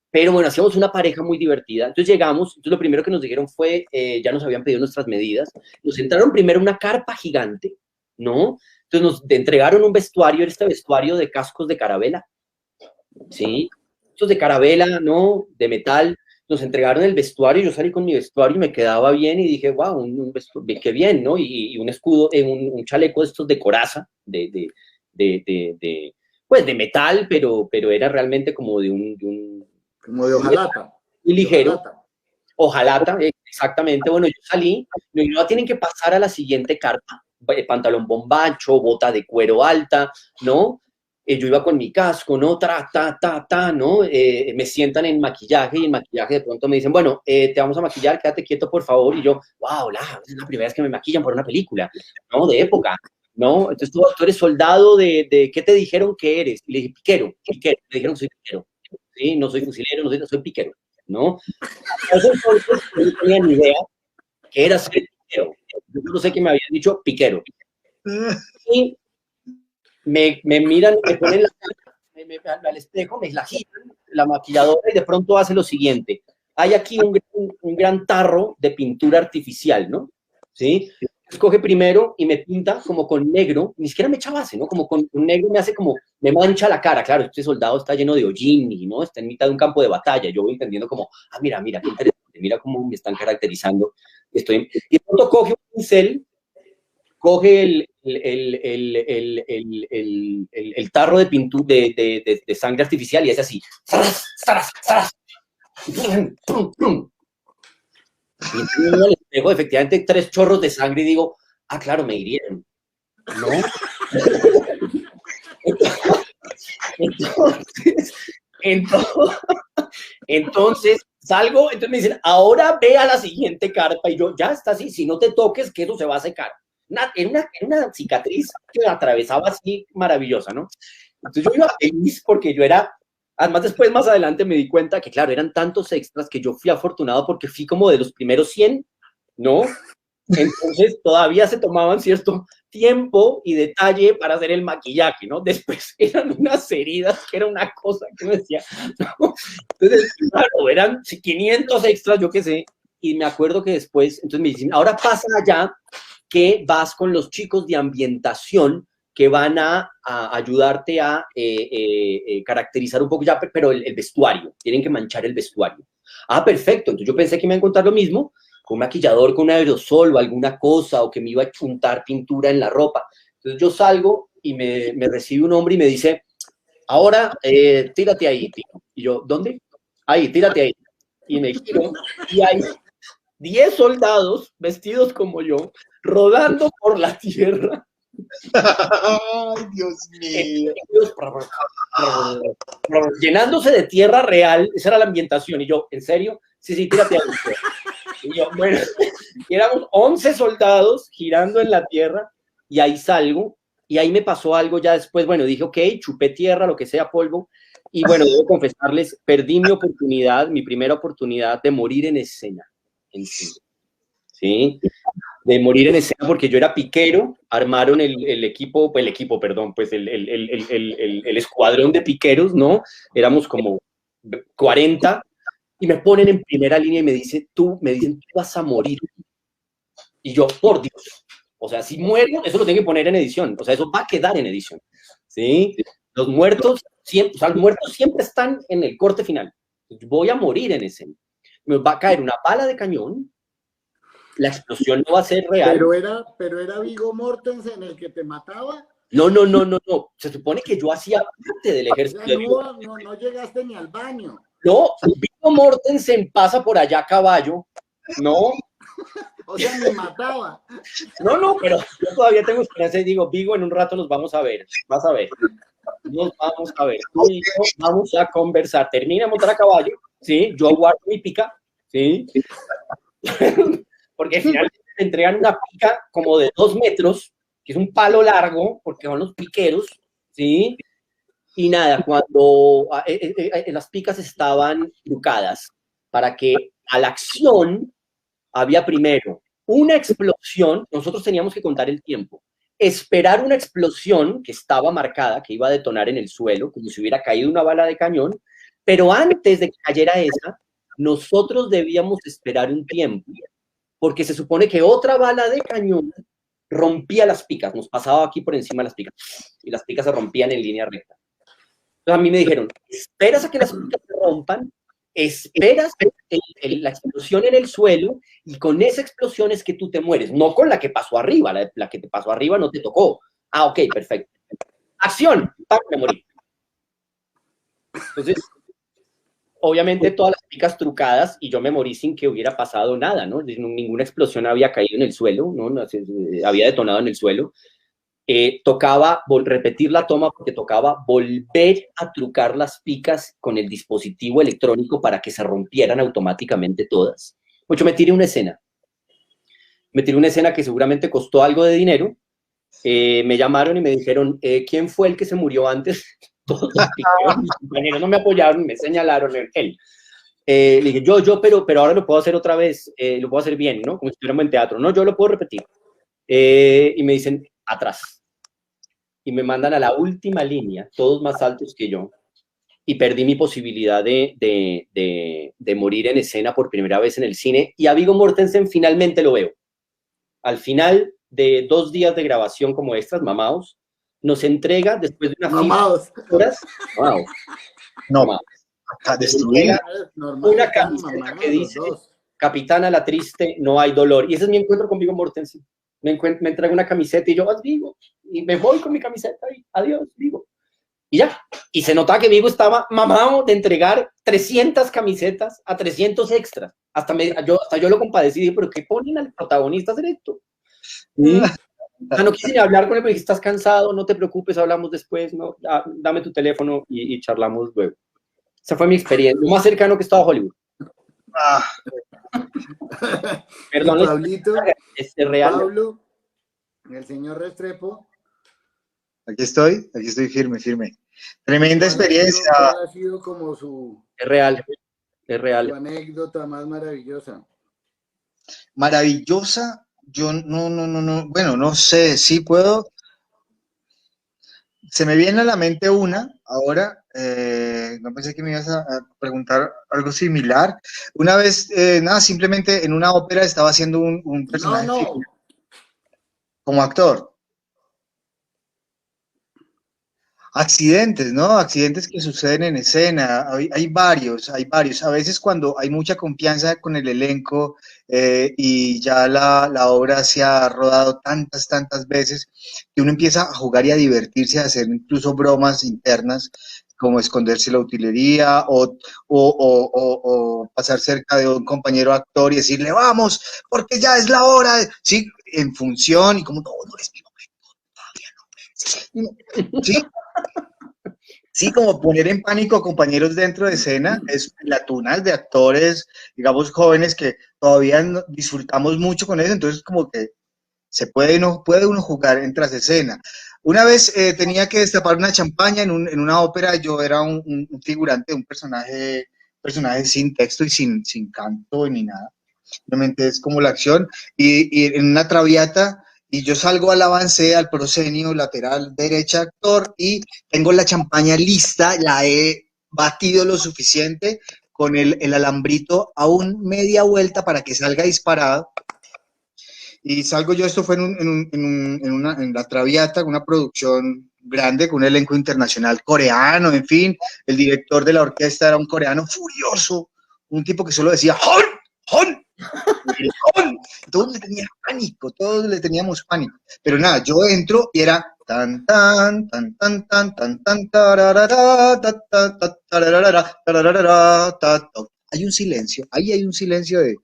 Pero bueno, hacíamos una pareja muy divertida. Entonces llegamos, entonces lo primero que nos dijeron fue, ya nos habían pedido nuestras medidas. Nos entraron primero una carpa gigante, ¿no? Entonces nos entregaron un vestuario, este vestuario de cascos de carabela, ¿sí? Estos de carabela, ¿no? De metal. Nos entregaron el vestuario, yo salí con mi vestuario y me quedaba bien y dije, wow, un vestuario, qué bien, ¿no? Y un escudo, un chaleco de estos de coraza, pues de metal, pero era realmente como de un como de hojalata. Muy ligero. Hojalata, exactamente. Bueno, yo salí, y no tienen que pasar a la siguiente carpa, pantalón bombacho, bota de cuero alta, ¿no? Yo iba con mi casco, ¿no? ¿No? Me sientan en maquillaje y en maquillaje de pronto me dicen, bueno, te vamos a maquillar, quédate quieto, por favor. Y yo, wow, es la primera vez que me maquillan por una película, ¿no? De época, ¿no? Entonces tú eres soldado de ¿qué te dijeron que eres? Y le dije, piquero. Me dijeron que soy piquero. ¿Sí? No soy fusilero, soy piquero, ¿no? Entonces yo no tenía ni idea que era ser piquero. Yo no sé qué me habían dicho piquero. Y me miran, me ponen al espejo, me la giran, la maquilladora, y de pronto hace lo siguiente. Hay aquí un gran tarro de pintura artificial, ¿no? ¿Sí? Escoge primero y me pinta como con negro, ni siquiera me echa base, ¿no? Como con un negro me mancha la cara. Claro, este soldado está lleno de hollín, ¿no? Está en mitad de un campo de batalla. Yo voy entendiendo como, mira, qué interesante, mira cómo me están caracterizando. Y de pronto coge un pincel, coge el tarro de pintura de sangre artificial y hace así. Y en el espejo, efectivamente, 3 chorros de sangre y digo, claro, me hirieron, ¿no? Entonces salgo, entonces me dicen, ahora ve a la siguiente carpa, y yo, ya está así, si no te toques, que eso se va a secar. Era una cicatriz que me atravesaba así, maravillosa, ¿no? Entonces yo iba feliz porque yo era, además después más adelante me di cuenta que claro, eran tantos extras que yo fui afortunado porque fui como de los primeros 100, ¿no? Entonces todavía se tomaban cierto tiempo y detalle para hacer el maquillaje, ¿no? Después eran unas heridas que era una cosa que me decía, ¿no? Entonces, claro, eran 500 extras, yo qué sé, y me acuerdo que después, entonces me dicen, ahora pasa allá que vas con los chicos de ambientación que van a ayudarte a caracterizar un poco ya, pero el vestuario, tienen que manchar el vestuario. Ah, perfecto, entonces yo pensé que me iban a contar lo mismo, con un maquillador, con un aerosol o alguna cosa, o que me iba a untar pintura en la ropa. Entonces yo salgo y me recibe un hombre y me dice, ahora tírate ahí, tío. Y yo, ¿dónde? Ahí, tírate ahí. Y me giro y hay 10 soldados vestidos como yo, rodando por la tierra. Ay, Dios mío. Llenándose de tierra real, esa era la ambientación. Y yo, ¿en serio? Sí, sí, tírate ahí. Y yo, bueno, y éramos 11 soldados girando en la tierra, y ahí salgo, y ahí me pasó algo ya después. Bueno, dije, ok, chupé tierra, lo que sea, polvo, y bueno, debo confesarles, perdí mi oportunidad, mi primera oportunidad de morir en escena. ¿Sí? De morir en escena, porque yo era piquero, armaron el equipo, perdón, pues el escuadrón de piqueros, ¿no? Éramos como 40, y me ponen en primera línea y me dicen, tú vas a morir. Y yo, por Dios, o sea, si muero, eso lo tengo que poner en edición, o sea, eso va a quedar en edición, ¿sí? Los muertos siempre están en el corte final. Voy a morir en escena. Me va a caer una bala de cañón, la explosión no va a ser real. Pero era Viggo Mortensen el que te mataba. No. Se supone que yo hacía parte del ejército. O sea, no llegaste ni al baño. No, Viggo Mortensen pasa por allá a caballo, ¿no? O sea, me mataba. No, pero yo todavía tengo esperanza y digo, Viggo, en un rato nos vamos a ver, vas a ver. Nos vamos a ver, tú y yo vamos a conversar. Termina de montar a caballo, ¿sí? Yo guardo mi pica, ¿sí? Porque finalmente me entregan una pica como de 2 metros, que es un palo largo, porque son los piqueros, ¿sí? Y nada, cuando las picas estaban trucadas, para que a la acción había primero una explosión, nosotros teníamos que contar el tiempo, esperar una explosión que estaba marcada, que iba a detonar en el suelo, como si hubiera caído una bala de cañón, pero antes de que cayera esa, nosotros debíamos esperar un tiempo, porque se supone que otra bala de cañón rompía las picas, nos pasaba aquí por encima de las picas, y las picas se rompían en línea recta. Entonces a mí me dijeron, esperas a que las picas se rompan, esperas la explosión en el suelo, y con esa explosión es que tú te mueres, no con la que pasó arriba, la que te pasó arriba no te tocó. Ah, ok, perfecto. ¡Acción! ¡Pam! Me morí. Entonces, obviamente todas las picas trucadas, y yo me morí sin que hubiera pasado nada, ¿no? Ninguna explosión había caído en el suelo, ¿no? Había detonado en el suelo. Tocaba repetir la toma, porque tocaba volver a trucar las picas con el dispositivo electrónico para que se rompieran automáticamente todas. Pues yo me tiré una escena que seguramente costó algo de dinero. Me llamaron y me dijeron, ¿quién fue el que se murió antes? Todos los piqueros, mis compañeros no me apoyaron, me señalaron él. Le dije, pero ahora lo puedo hacer otra vez, lo puedo hacer bien, ¿no? Como si estuviéramos en teatro. No, yo lo puedo repetir. Y me dicen, atrás. Y me mandan a la última línea, todos más altos que yo, y perdí mi posibilidad de morir en escena por primera vez en el cine, y a Viggo Mortensen finalmente lo veo. Al final de 2 días de grabación como extras, mamados, nos entrega, después de una mamados. Horas, wow, No, mamados, acá destruida. una camiseta que dice, Capitana la triste, no hay dolor. Y ese es mi encuentro con Viggo Mortensen. Me entrega una camiseta y yo, vas Viggo. Y me voy con mi camiseta y adiós, Viggo. Y ya. Y se notaba que Viggo estaba mamado de entregar 300 camisetas a 300 extras. Hasta yo lo compadecí y dije, ¿pero qué ponen al protagonista a hacer esto? ¿Sí? O sea, no quise ni hablar con él, me dije, estás cansado, no te preocupes, hablamos después, no, dame tu teléfono y charlamos luego. Esa fue mi experiencia, lo más cercano que he estado a Hollywood. Perdón, Pablito, es real. Pablo, el señor Restrepo. Aquí estoy firme. Tremenda experiencia. ¿Cuál ha sido como Es real. su anécdota más maravillosa? Maravillosa, yo no, bueno, no sé, sí puedo. Se me viene a la mente una, ahora, no pensé que me ibas a preguntar algo similar. Una vez, nada, simplemente en una ópera estaba haciendo un personaje como actor. Accidentes, ¿no? Accidentes que suceden en escena. Hay varios, hay varios. A veces cuando hay mucha confianza con el elenco y ya la obra se ha rodado tantas veces, que uno empieza a jugar y a divertirse, a hacer incluso bromas internas, como esconderse la utilería o pasar cerca de un compañero actor y decirle, vamos, porque ya es la hora, sí, en función, y como, no, no es mi momento, todavía no. Sí, sí, como poner en pánico a compañeros dentro de escena, es la tunas de actores, digamos, jóvenes que todavía disfrutamos mucho con eso, entonces como que puede uno jugar en tras escena. Una vez tenía que destapar una champaña en una ópera, yo era un figurante, un personaje sin texto y sin canto ni nada, simplemente es como la acción, y en una traviata, y yo salgo al avance, al proscenio, lateral derecha, actor, y tengo la champaña lista, la he batido lo suficiente con el alambrito a un media vuelta para que salga disparado, y salgo yo, esto fue en la Traviata, una producción grande, con un elenco internacional coreano, en fin, el director de la orquesta era un coreano furioso, un tipo que solo decía, ¡Hon! ¡Hon! ¡Hon! Todos le tenían pánico, todos le teníamos pánico, pero nada, yo entro y era tan tan tan tan tan tan tan tararara, ta, ta, ta, tararara, tararara, ta, ta. Hay un silencio, ahí hay un silencio de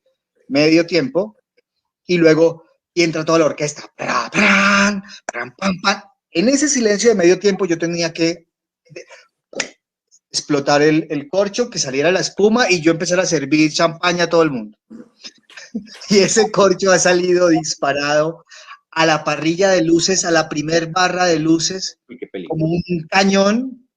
medio tiempo, y luego entra toda la orquesta. ¡Pra, pran, pran, pam, pam! En ese silencio de medio tiempo yo tenía que explotar el corcho, que saliera la espuma y yo empezar a servir champaña a todo el mundo. Y ese corcho ha salido disparado a la parrilla de luces, a la primer barra de luces, Uy, qué peligro. como un cañón.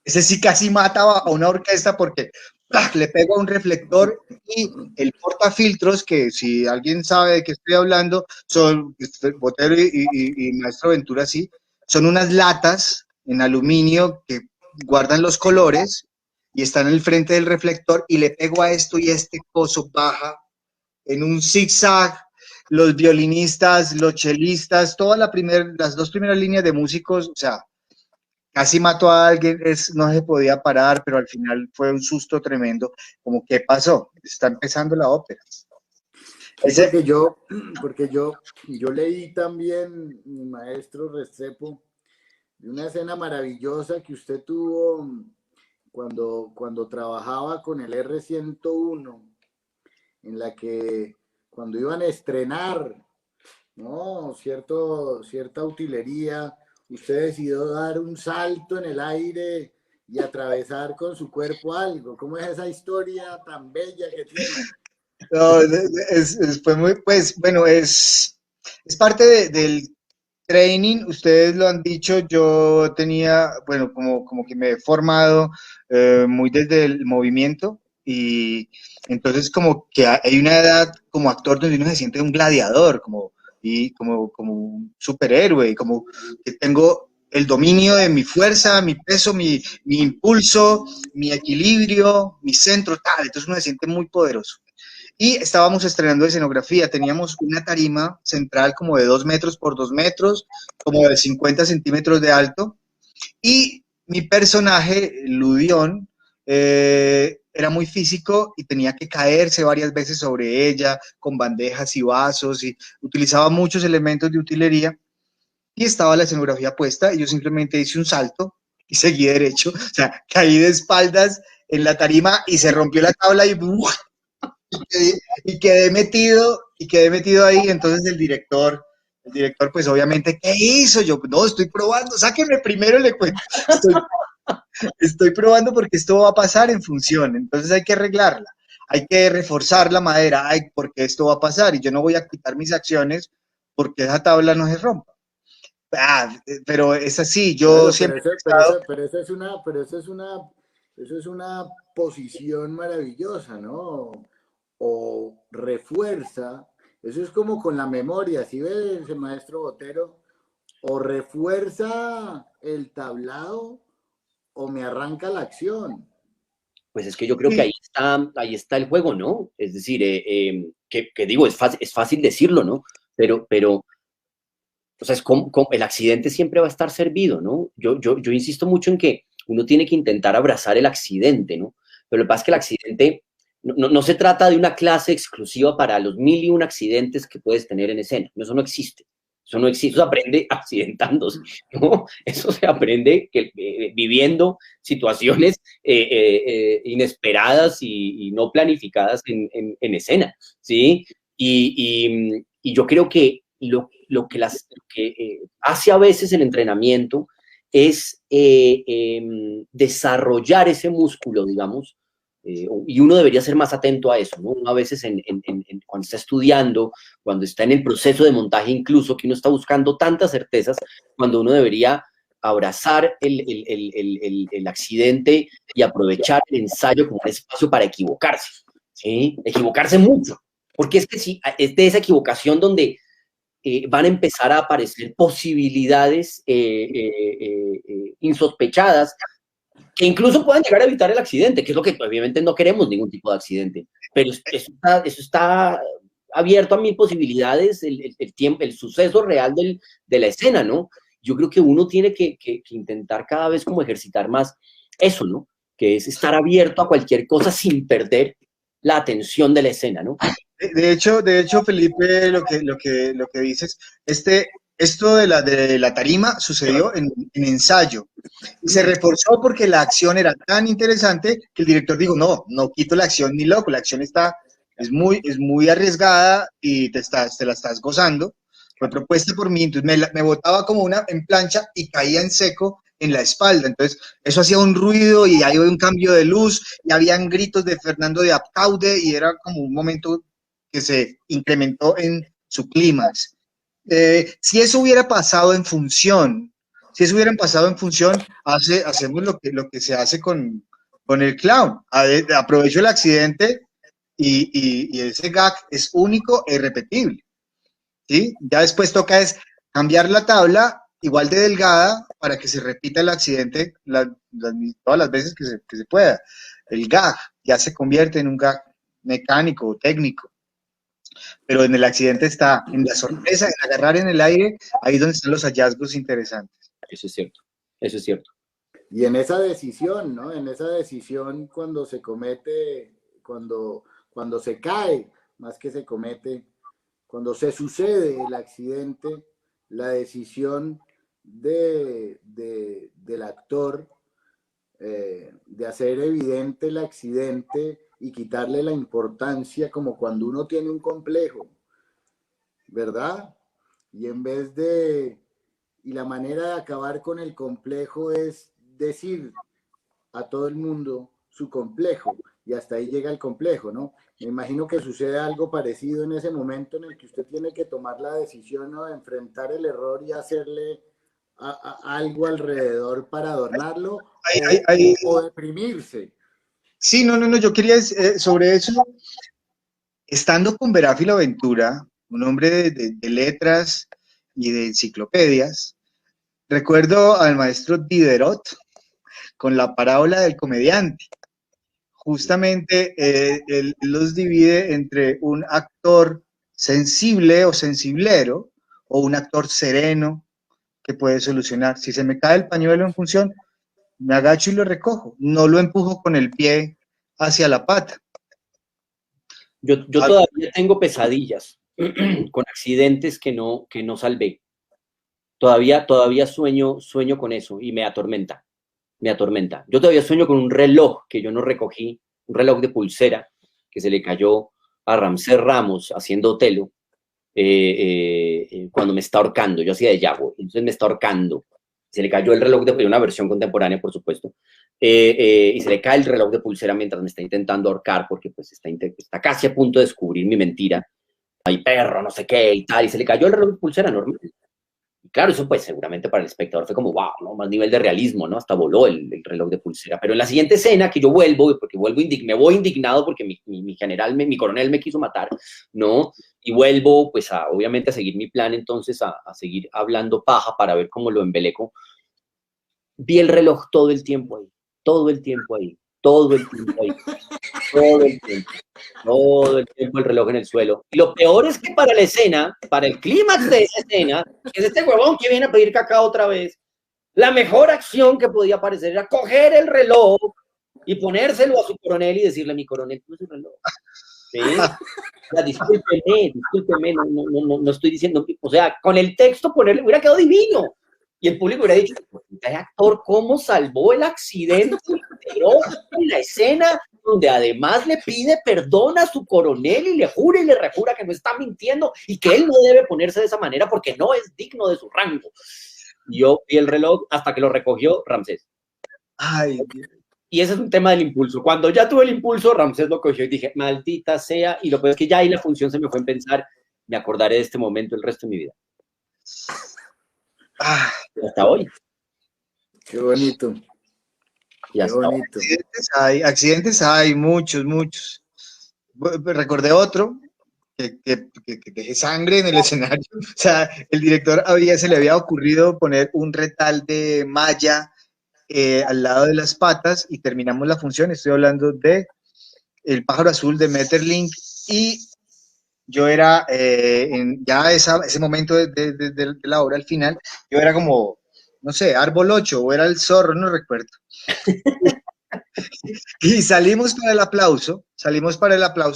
Ese sí casi mata a una orquesta porque ¡tac!, le pego a un reflector, y el portafiltros, que si alguien sabe de qué estoy hablando, son, Botero y Maestro Ventura, sí, son unas latas en aluminio que guardan los colores y están en el frente del reflector, y le pego a esto y este coso baja en un zigzag. Los violinistas, los chelistas, las dos primeras líneas de músicos, o sea, casi mató a alguien, no se podía parar, pero al final fue un susto tremendo, como, ¿qué pasó? Está empezando la ópera. Sí, Ese, yo leí también, mi maestro Restrepo, de una escena maravillosa que usted tuvo cuando trabajaba con el R-101, en la que cuando iban a estrenar, ¿no? Cierta utilería, usted decidió dar un salto en el aire y atravesar con su cuerpo algo. ¿Cómo es esa historia tan bella que tiene? no, fue muy, pues, bueno, es parte del training, ustedes lo han dicho, yo tenía, bueno, como que me he formado muy desde el movimiento, y entonces como que hay una edad como actor donde uno se siente un gladiador, como un superhéroe, como que tengo el dominio de mi fuerza, mi peso, mi impulso, mi equilibrio, mi centro, tal, entonces uno se siente muy poderoso. Y estábamos estrenando escenografía, teníamos una tarima central como de 2 metros por 2 metros, como de 50 centímetros de alto, y mi personaje, Ludión, era muy físico y tenía que caerse varias veces sobre ella con bandejas y vasos, y utilizaba muchos elementos de utilería, y estaba la escenografía puesta y yo simplemente hice un salto y seguí derecho, o sea, caí de espaldas en la tarima y se rompió la tabla y ¡buah! Y quedé metido ahí. Entonces el director pues obviamente, ¿qué hizo? Yo, no, estoy probando, sáquenme primero, le cuento, estoy probando porque esto va a pasar en función, entonces hay que arreglarla, hay que reforzar la madera, porque esto va a pasar y yo no voy a quitar mis acciones porque esa tabla no se rompa. Pero es así, yo Bueno, siempre he pensado, eso es una posición maravillosa, ¿no? O refuerza, eso es como con la memoria, ¿sí ves, ese maestro Botero? O refuerza el tablado o me arranca la acción. Pues es que yo creo que sí, ahí está el juego, ¿no? Es decir, que digo, es fácil decirlo, ¿no? Pero o sea, el accidente siempre va a estar servido, ¿no? Yo insisto mucho en que uno tiene que intentar abrazar el accidente, ¿no? Pero lo que pasa es que el accidente no se trata de una clase exclusiva para los 1001 accidentes que puedes tener en escena. Eso no existe. Eso no existe. Eso se aprende accidentándose, ¿no? Eso se aprende viviendo situaciones inesperadas y no planificadas en escena, ¿sí? Y yo creo que lo que hace a veces el entrenamiento es desarrollar ese músculo, digamos, y uno debería ser más atento a eso, ¿no? Uno a veces cuando está estudiando, cuando está en el proceso de montaje incluso, que uno está buscando tantas certezas, cuando uno debería abrazar el accidente y aprovechar el ensayo como un espacio para equivocarse, ¿sí? Equivocarse mucho, porque es que sí, es de esa equivocación donde van a empezar a aparecer posibilidades insospechadas que incluso puedan llegar a evitar el accidente, que es lo que obviamente no queremos ningún tipo de accidente, pero eso está abierto a mil posibilidades, el suceso real de la escena, ¿no? Yo creo que uno tiene que intentar cada vez como ejercitar más eso, ¿no? Que es estar abierto a cualquier cosa sin perder la atención de la escena, ¿no? De hecho, Felipe, lo que dices, esto de la tarima sucedió en ensayo. Y se reforzó porque la acción era tan interesante que el director dijo, no quito la acción ni loco, la acción es muy arriesgada y te la estás gozando. Fue propuesta por mí, entonces me botaba como en plancha y caía en seco en la espalda. Entonces, eso hacía un ruido y ahí había un cambio de luz y habían gritos de Fernando de Abcaude y era como un momento que se incrementó en su clímax. Si eso hubiera pasado en función, hacemos lo que se hace con el clown. Aprovecho el accidente y ese gag es único e irrepetible. ¿Sí? Ya después toca es cambiar la tabla igual de delgada para que se repita el accidente todas las veces que se pueda. El gag ya se convierte en un gag mecánico o técnico. Pero en el accidente está, en la sorpresa, en agarrar en el aire, ahí es donde están los hallazgos interesantes. Eso es cierto, eso es cierto. Y en esa decisión, ¿no? En esa decisión cuando se comete, cuando se cae, más que se comete, cuando se sucede el accidente, la decisión del actor de hacer evidente el accidente y quitarle la importancia, como cuando uno tiene un complejo, ¿verdad? Y en vez de, y la manera de acabar con el complejo es decir a todo el mundo su complejo, y hasta ahí llega el complejo, ¿no? Me imagino que sucede algo parecido en ese momento en el que usted tiene que tomar la decisión, ¿no?, de enfrentar el error y hacerle algo alrededor para adornarlo o deprimirse. Sí, no, yo quería sobre eso, estando con Veráfilo Aventura, un hombre de letras y de enciclopedias, recuerdo al maestro Diderot con la parábola del comediante. Justamente él los divide entre un actor sensible o sensiblero o un actor sereno que puede solucionar. Si se me cae el pañuelo en función, me agacho y lo recojo, no lo empujo con el pie hacia la pata. Yo todavía tengo pesadillas con accidentes que no salvé. Todavía sueño con eso y me atormenta. Yo todavía sueño con un reloj que yo no recogí, un reloj de pulsera que se le cayó a Ramsés Ramos haciendo Otelo cuando me está ahorcando. Yo hacía de Yago, entonces me está ahorcando. Se le cayó el reloj de una versión contemporánea, por supuesto, y se le cae el reloj de pulsera mientras me está intentando ahorcar porque pues está casi a punto de descubrir mi mentira. Ay, perro, no sé qué y tal, y se le cayó el reloj de pulsera normal. Y claro, eso pues seguramente para el espectador fue como, wow, ¿no? Más nivel de realismo, ¿no? Hasta voló el reloj de pulsera. Pero en la siguiente escena, que yo vuelvo, porque me voy indignado porque mi general, mi coronel me quiso matar, ¿no? Y vuelvo, pues, obviamente a seguir mi plan, entonces, a seguir hablando paja para ver cómo lo embeleco. Vi el reloj todo el tiempo ahí, todo el tiempo ahí, todo el tiempo ahí. todo el tiempo el reloj en el suelo. Y lo peor es que para la escena, para el clímax de esa escena, que es este huevón que viene a pedir cacao otra vez, la mejor acción que podía parecer era coger el reloj y ponérselo a su coronel y decirle, mi coronel, ¿cómo es el reloj? ¿Sí? O sea, discúlpeme, no estoy diciendo, o sea, con el texto ponerle, hubiera quedado divino. Y el público hubiera dicho, el actor, ¿cómo salvó el accidente? Pero en la escena donde además le pide perdón a su coronel y le jura y le rejura que no está mintiendo y que él no debe ponerse de esa manera porque no es digno de su rango. Y yo vi el reloj hasta que lo recogió Ramsés. Ay, y ese es un tema del impulso. Cuando ya tuve el impulso, Ramsés lo cogió y dije, maldita sea, y lo peor es que ya ahí la función se me fue en pensar, me acordaré de este momento el resto de mi vida. Hasta hoy. Qué bonito. Y Qué bonito. Accidentes hay, muchos. Recordé otro, que dejé sangre en el escenario. O sea, el director se le había ocurrido poner un retal de malla al lado de las patas y terminamos la función. Estoy hablando de El pájaro azul de Metterlink y yo era, ya ese momento de la obra al final, yo era como, no sé, Árbol 8 o era el zorro, no recuerdo. Y salimos para el aplauso,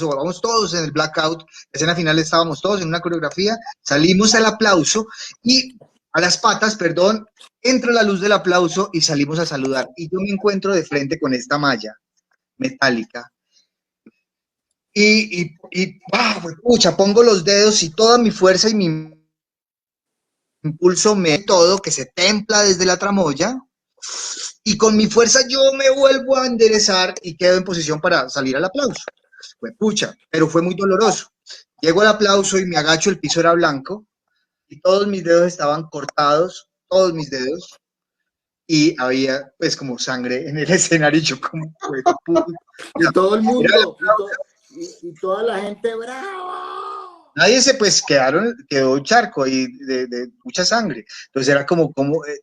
vamos todos en el blackout, escena final estábamos todos en una coreografía, salimos al aplauso y a las patas, perdón, entra la luz del aplauso y salimos a saludar. Y yo me encuentro de frente con esta malla metálica. Pucha, pongo los dedos y toda mi fuerza y mi impulso todo que se templa desde la tramoya y con mi fuerza yo me vuelvo a enderezar y quedo en posición para salir al aplauso. Pues pucha, pero fue muy doloroso. Llego al aplauso y me agacho, el piso era blanco y todos mis dedos estaban cortados, todos mis dedos, y había pues como sangre en el escenario y yo como... y todo el mundo, y toda la gente, ¡bravo! Nadie se, pues quedó un charco ahí de mucha sangre. Entonces era como,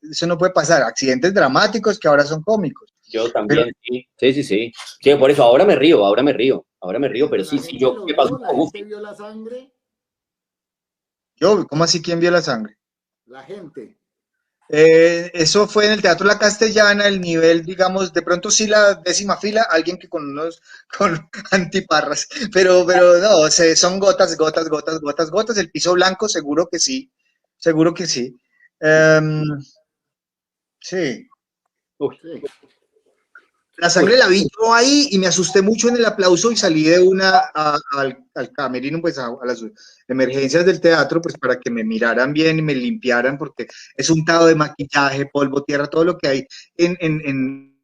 eso no puede pasar. Accidentes dramáticos que ahora son cómicos. Yo también, pero, sí. Sí, por eso ahora me río, pero sí, yo, ¿qué pasó? ¿La gente vio la sangre? Yo, ¿cómo así quién vio la sangre? La gente. Eso fue en el Teatro La Castellana, el nivel, digamos, de pronto sí la 10ª fila, alguien que con antiparras, pero no, son gotas, el piso blanco, seguro que sí. Sí. Sí. La sangre la vi yo ahí y me asusté mucho en el aplauso y salí de una al camerino, pues a las emergencias del teatro, pues para que me miraran bien y me limpiaran, porque es untado de maquillaje, polvo, tierra, todo lo que hay en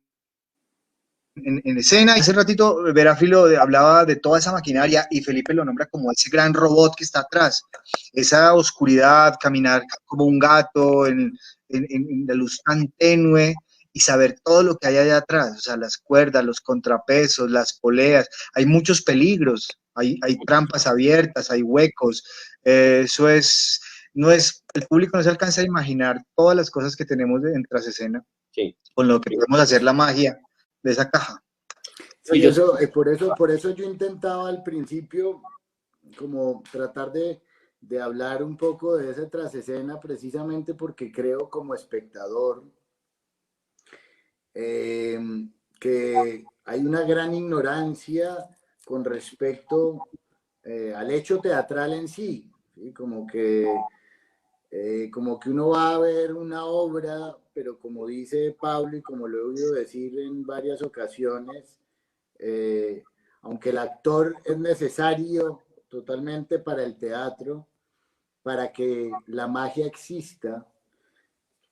escena. Hace ratito Veráfilo hablaba de toda esa maquinaria y Felipe lo nombra como ese gran robot que está atrás, esa oscuridad, caminar como un gato en la luz tan tenue y saber todo lo que hay allá atrás, o sea, las cuerdas, los contrapesos, las poleas, hay muchos peligros, hay trampas abiertas, hay huecos, el público no se alcanza a imaginar todas las cosas que tenemos en tras escena, sí, con lo que podemos hacer la magia de esa caja. Sí, por eso yo intentaba al principio como tratar de hablar un poco de esa trasescena, precisamente porque creo como espectador que hay una gran ignorancia con respecto al hecho teatral en sí, ¿sí? Como que uno va a ver una obra, pero como dice Pablo y como lo he oído decir en varias ocasiones, aunque el actor es necesario totalmente para el teatro, para que la magia exista,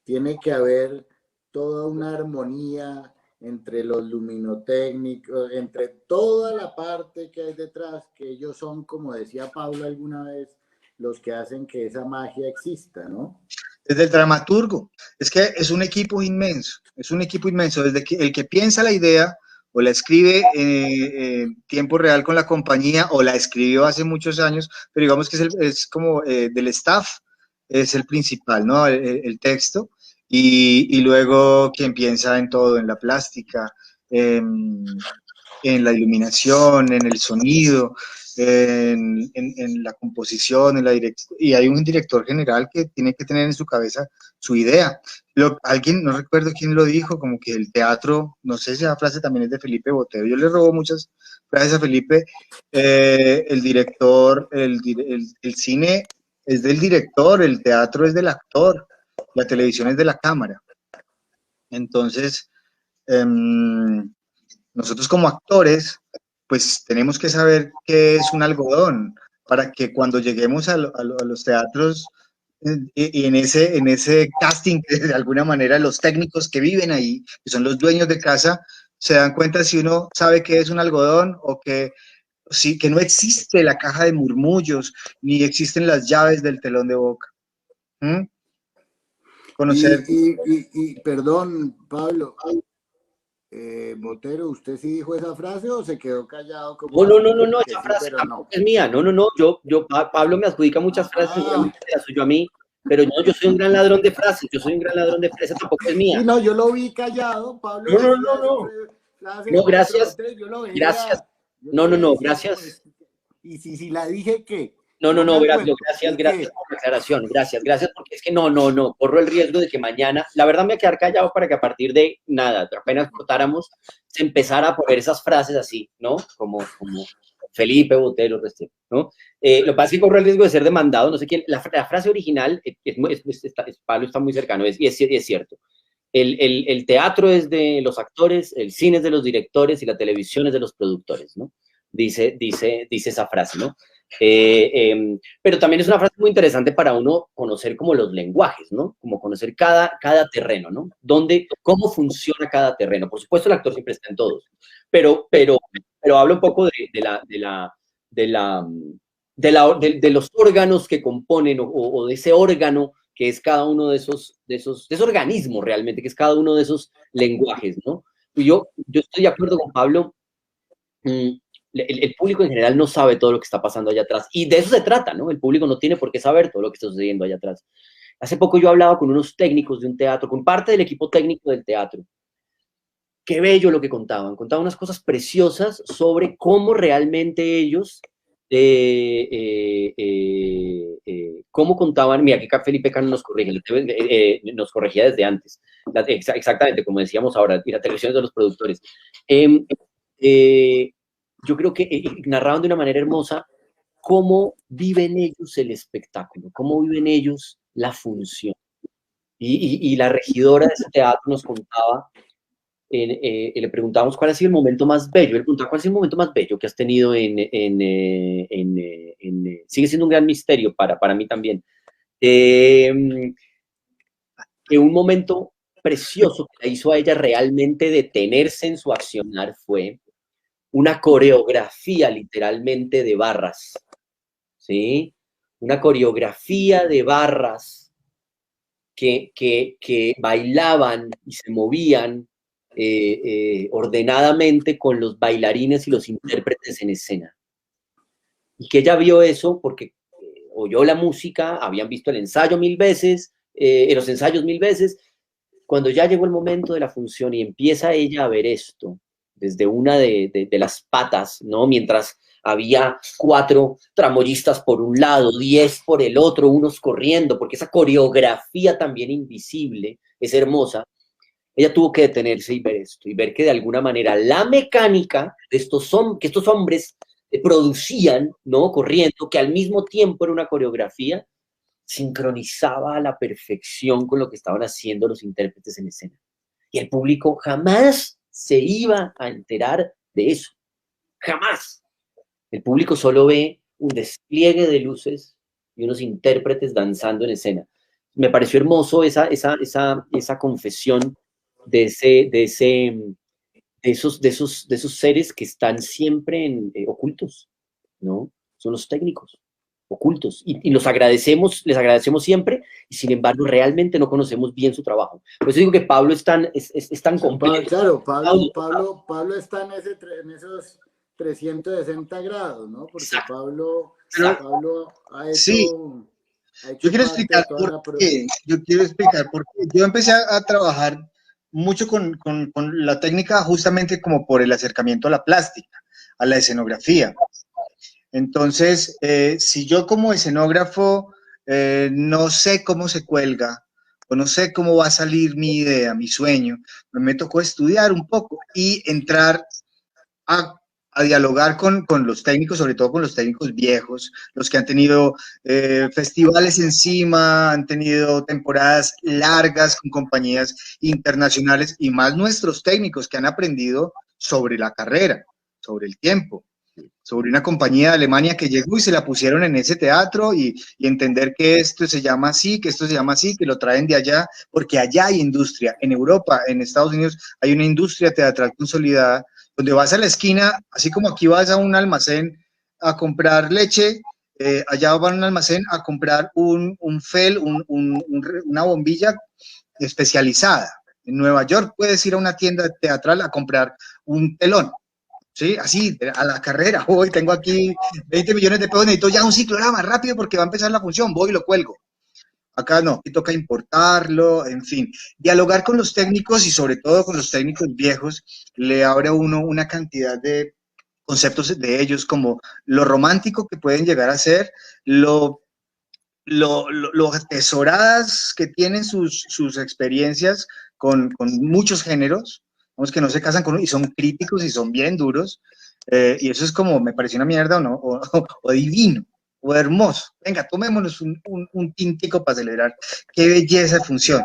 tiene que haber toda una armonía entre los luminotécnicos, entre toda la parte que hay detrás, que ellos son, como decía Pablo alguna vez, los que hacen que esa magia exista, ¿no? Desde el dramaturgo, es que es un equipo inmenso, desde que el que piensa la idea o la escribe en tiempo real con la compañía o la escribió hace muchos años, pero digamos que es como del staff, es el principal, ¿no? El texto, y luego quien piensa en todo, en la plástica, en la iluminación, en el sonido, en la composición, en la dirección, y hay un director general que tiene que tener en su cabeza su idea. Alguien, no recuerdo quién lo dijo, como que el teatro, no sé si esa frase también es de Felipe Botero, yo le robo muchas frases a Felipe, el director, el cine es del director, el teatro es del actor, la televisión es de la cámara. Entonces, nosotros como actores, pues tenemos que saber qué es un algodón, para que cuando lleguemos a los teatros y en ese casting, que de alguna manera los técnicos que viven ahí, que son los dueños de casa, se dan cuenta si uno sabe qué es un algodón o que, sí, que no existe la caja de murmullos, ni existen las llaves del telón de boca. ¿Mm? Conocer. Perdón, Pablo, Botero, ¿usted sí dijo esa frase o se quedó callado? Como No, que esa sí, frase pero tampoco no. es mía, Pablo me adjudica muchas frases, seguramente se las suyo a mí, pero no, yo soy un gran ladrón de frases, esa tampoco es Sí, mía. no, yo lo vi callado, Pablo decía esa frase No, otro, gracias, yo lo gracias, veía, yo lo veía diciendo, gracias. y si la dije, ¿qué? No, No me acuerdo. gracias ¿Qué? por la aclaración, gracias, porque es que no, corro el riesgo de que mañana, la verdad me voy a quedar callado para que a partir de nada, apenas cortáramos, se empezara a poner esas frases así, ¿no? Como Felipe Botero, ¿no? Lo que pasa es que corro el riesgo de ser demandado, no sé quién, la frase original, Pablo está muy cercano, y es cierto. El teatro es de los actores, el cine es de los directores y la televisión es de los productores, ¿no? Dice esa frase, ¿no? Pero también es una frase muy interesante para uno conocer como los lenguajes, ¿no? Como conocer cada terreno, ¿no? Cómo funciona cada terreno. Por supuesto, el actor siempre está en todos, pero hablo un poco de los órganos que componen o de ese órgano que es cada uno de esos organismos realmente, que es cada uno de esos lenguajes, ¿no? Y yo estoy de acuerdo con Pablo. El público en general no sabe todo lo que está pasando allá atrás. Y de eso se trata, ¿no? El público no tiene por qué saber todo lo que está sucediendo allá atrás. Hace poco yo hablaba con unos técnicos de un teatro, con parte del equipo técnico del teatro. Qué bello lo que contaban. Contaban unas cosas preciosas sobre cómo realmente ellos, cómo contaban, mira, aquí Felipe Cano nos corrige, nos corregía desde antes. Exactamente, como decíamos ahora, y la televisión es de los productores. Yo creo que narraban de una manera hermosa cómo viven ellos el espectáculo, cómo viven ellos la función. Y la regidora de ese teatro nos contaba, le preguntábamos cuál ha sido el momento más bello, le preguntaba cuál ha sido el momento más bello que has tenido sigue siendo un gran misterio para mí también. Que un momento precioso que la hizo a ella realmente detenerse en su accionar fue una coreografía literalmente de barras, ¿sí? Una coreografía de barras que bailaban y se movían ordenadamente con los bailarines y los intérpretes en escena. Y que ella vio eso porque oyó la música, habían visto el ensayo 1000 veces, los ensayos 1000 veces. Cuando ya llegó el momento de la función y empieza ella a ver esto desde una de las patas, ¿no? Mientras había 4 tramoyistas por un lado, 10 por el otro, unos corriendo, porque esa coreografía también invisible es hermosa. Ella tuvo que detenerse y ver esto, y ver que de alguna manera la mecánica de que estos hombres producían, ¿no? Corriendo, que al mismo tiempo era una coreografía, sincronizaba a la perfección con lo que estaban haciendo los intérpretes en escena. Y el público jamás se iba a enterar de eso. Jamás. El público solo ve un despliegue de luces y unos intérpretes danzando en escena. Me pareció hermoso esa confesión de esos seres que están siempre ocultos, ¿no? Son los técnicos ocultos y les agradecemos siempre, y sin embargo realmente no conocemos bien su trabajo. Por eso digo que Pablo es tan completo. Claro, Pablo está en esos 360 grados, ¿no? Porque Exacto. Pablo ha hecho... Sí. Yo quiero explicar por qué. Yo empecé a trabajar mucho con la técnica justamente como por el acercamiento a la plástica, a la escenografía. Entonces, si yo como escenógrafo no sé cómo se cuelga, o no sé cómo va a salir mi idea, mi sueño, pues me tocó estudiar un poco y entrar a, a dialogar con los técnicos, sobre todo con los técnicos viejos, los que han tenido festivales encima, han tenido temporadas largas con compañías internacionales y más nuestros técnicos que han aprendido sobre la carrera, sobre el tiempo, sobre una compañía de Alemania que llegó y se la pusieron en ese teatro y entender que esto se llama así, que esto se llama así, que lo traen de allá, porque allá hay industria. En Europa, en Estados Unidos, hay una industria teatral consolidada, donde vas a la esquina, así como aquí vas a un almacén a comprar leche, allá van a un almacén a comprar un fel, una bombilla especializada. En Nueva York puedes ir a una tienda teatral a comprar un telón. Sí, así, a la carrera, hoy tengo aquí 20 millones de pesos, necesito ya un ciclorama rápido porque va a empezar la función, voy y lo cuelgo. Acá no, aquí toca importarlo, en fin. Dialogar con los técnicos y sobre todo con los técnicos viejos le abre a uno una cantidad de conceptos de ellos, como lo romántico que pueden llegar a ser, lo atesoradas que tienen sus experiencias con muchos géneros, vamos, que no se casan con, y son críticos y son bien duros, y eso es como, me pareció una mierda o no, o divino, o hermoso. Venga, tomémonos un tintico para celebrar. Qué belleza de función.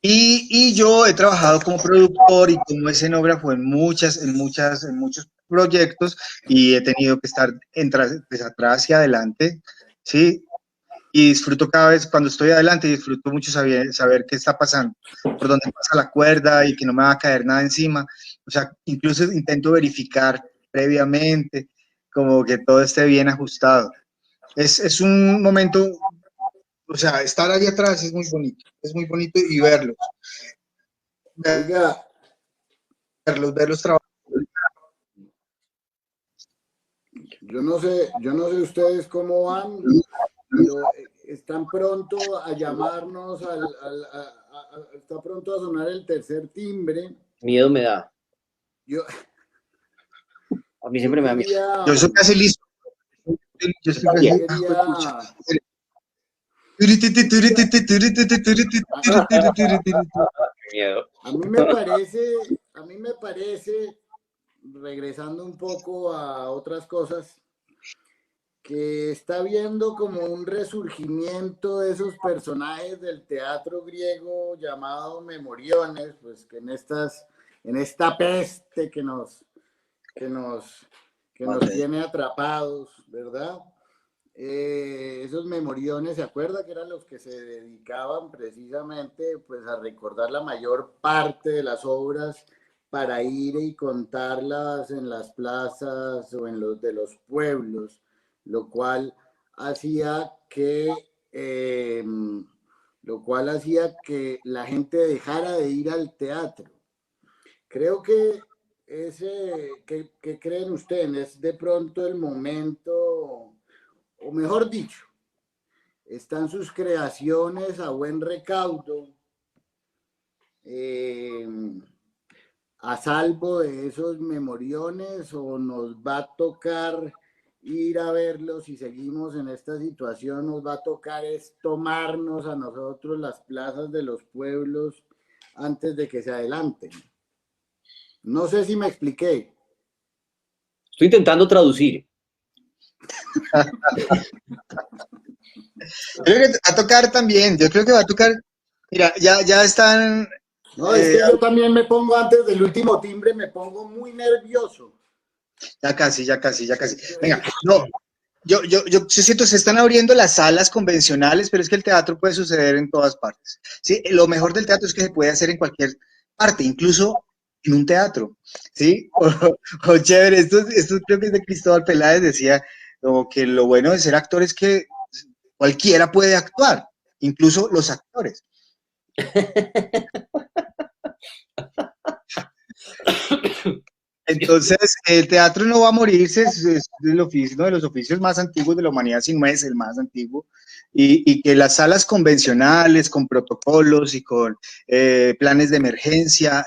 Y yo he trabajado como productor y como escenógrafo en muchos proyectos y he tenido que estar pues, atrás y adelante, ¿sí? Y disfruto cada vez, cuando estoy adelante, disfruto mucho saber qué está pasando, por dónde pasa la cuerda y que no me va a caer nada encima. O sea, incluso intento verificar previamente como que todo esté bien ajustado. Es un momento, o sea, estar ahí atrás es muy bonito y Oiga, verlos trabajar. yo no sé ustedes cómo van, pero están pronto a llamarnos, está pronto a sonar el tercer timbre. Miedo me da. Yo, A mí yo siempre me da miedo. quería, Yo soy casi listo. Yo estoy casi yo También. quería, Qué miedo. a mí me parece, regresando un poco a otras cosas, que está viendo como un resurgimiento de esos personajes del teatro griego llamado Memoriones, pues que en esta peste que nos, que nos Okay. tiene atrapados, ¿verdad? Esos Memoriones, ¿se acuerda que eran los que se dedicaban precisamente pues a recordar la mayor parte de las obras para ir y contarlas en las plazas o en los de los pueblos, lo cual hacía que la gente dejara de ir al teatro. Creo que ¿qué creen ustedes? Es de pronto el momento, o mejor dicho, están sus creaciones a buen recaudo, eh, a salvo de esos memoriones, o nos va a tocar ir a verlos y seguimos en esta situación, nos va a tocar es tomarnos a nosotros las plazas de los pueblos antes de que se adelanten. No sé si me expliqué. Estoy intentando traducir. Creo que va a tocar también, yo creo que va a tocar, mira, ya están, No, es que yo también me pongo antes del último timbre, me pongo muy nervioso. ya casi, ya casi, ya casi. Venga, no, yo siento se están abriendo las salas convencionales, pero es que el teatro puede suceder en todas partes. Sí, lo mejor del teatro es que se puede hacer en cualquier parte, incluso en un teatro, ¿sí? O chévere, esto creo que es de Cristóbal Peláez, decía como que lo bueno de ser actor es que cualquiera puede actuar, incluso los actores. Entonces, el teatro no va a morirse, es uno de los oficios más antiguos de la humanidad, si no es el más antiguo, y que las salas convencionales, con protocolos y con planes de emergencia,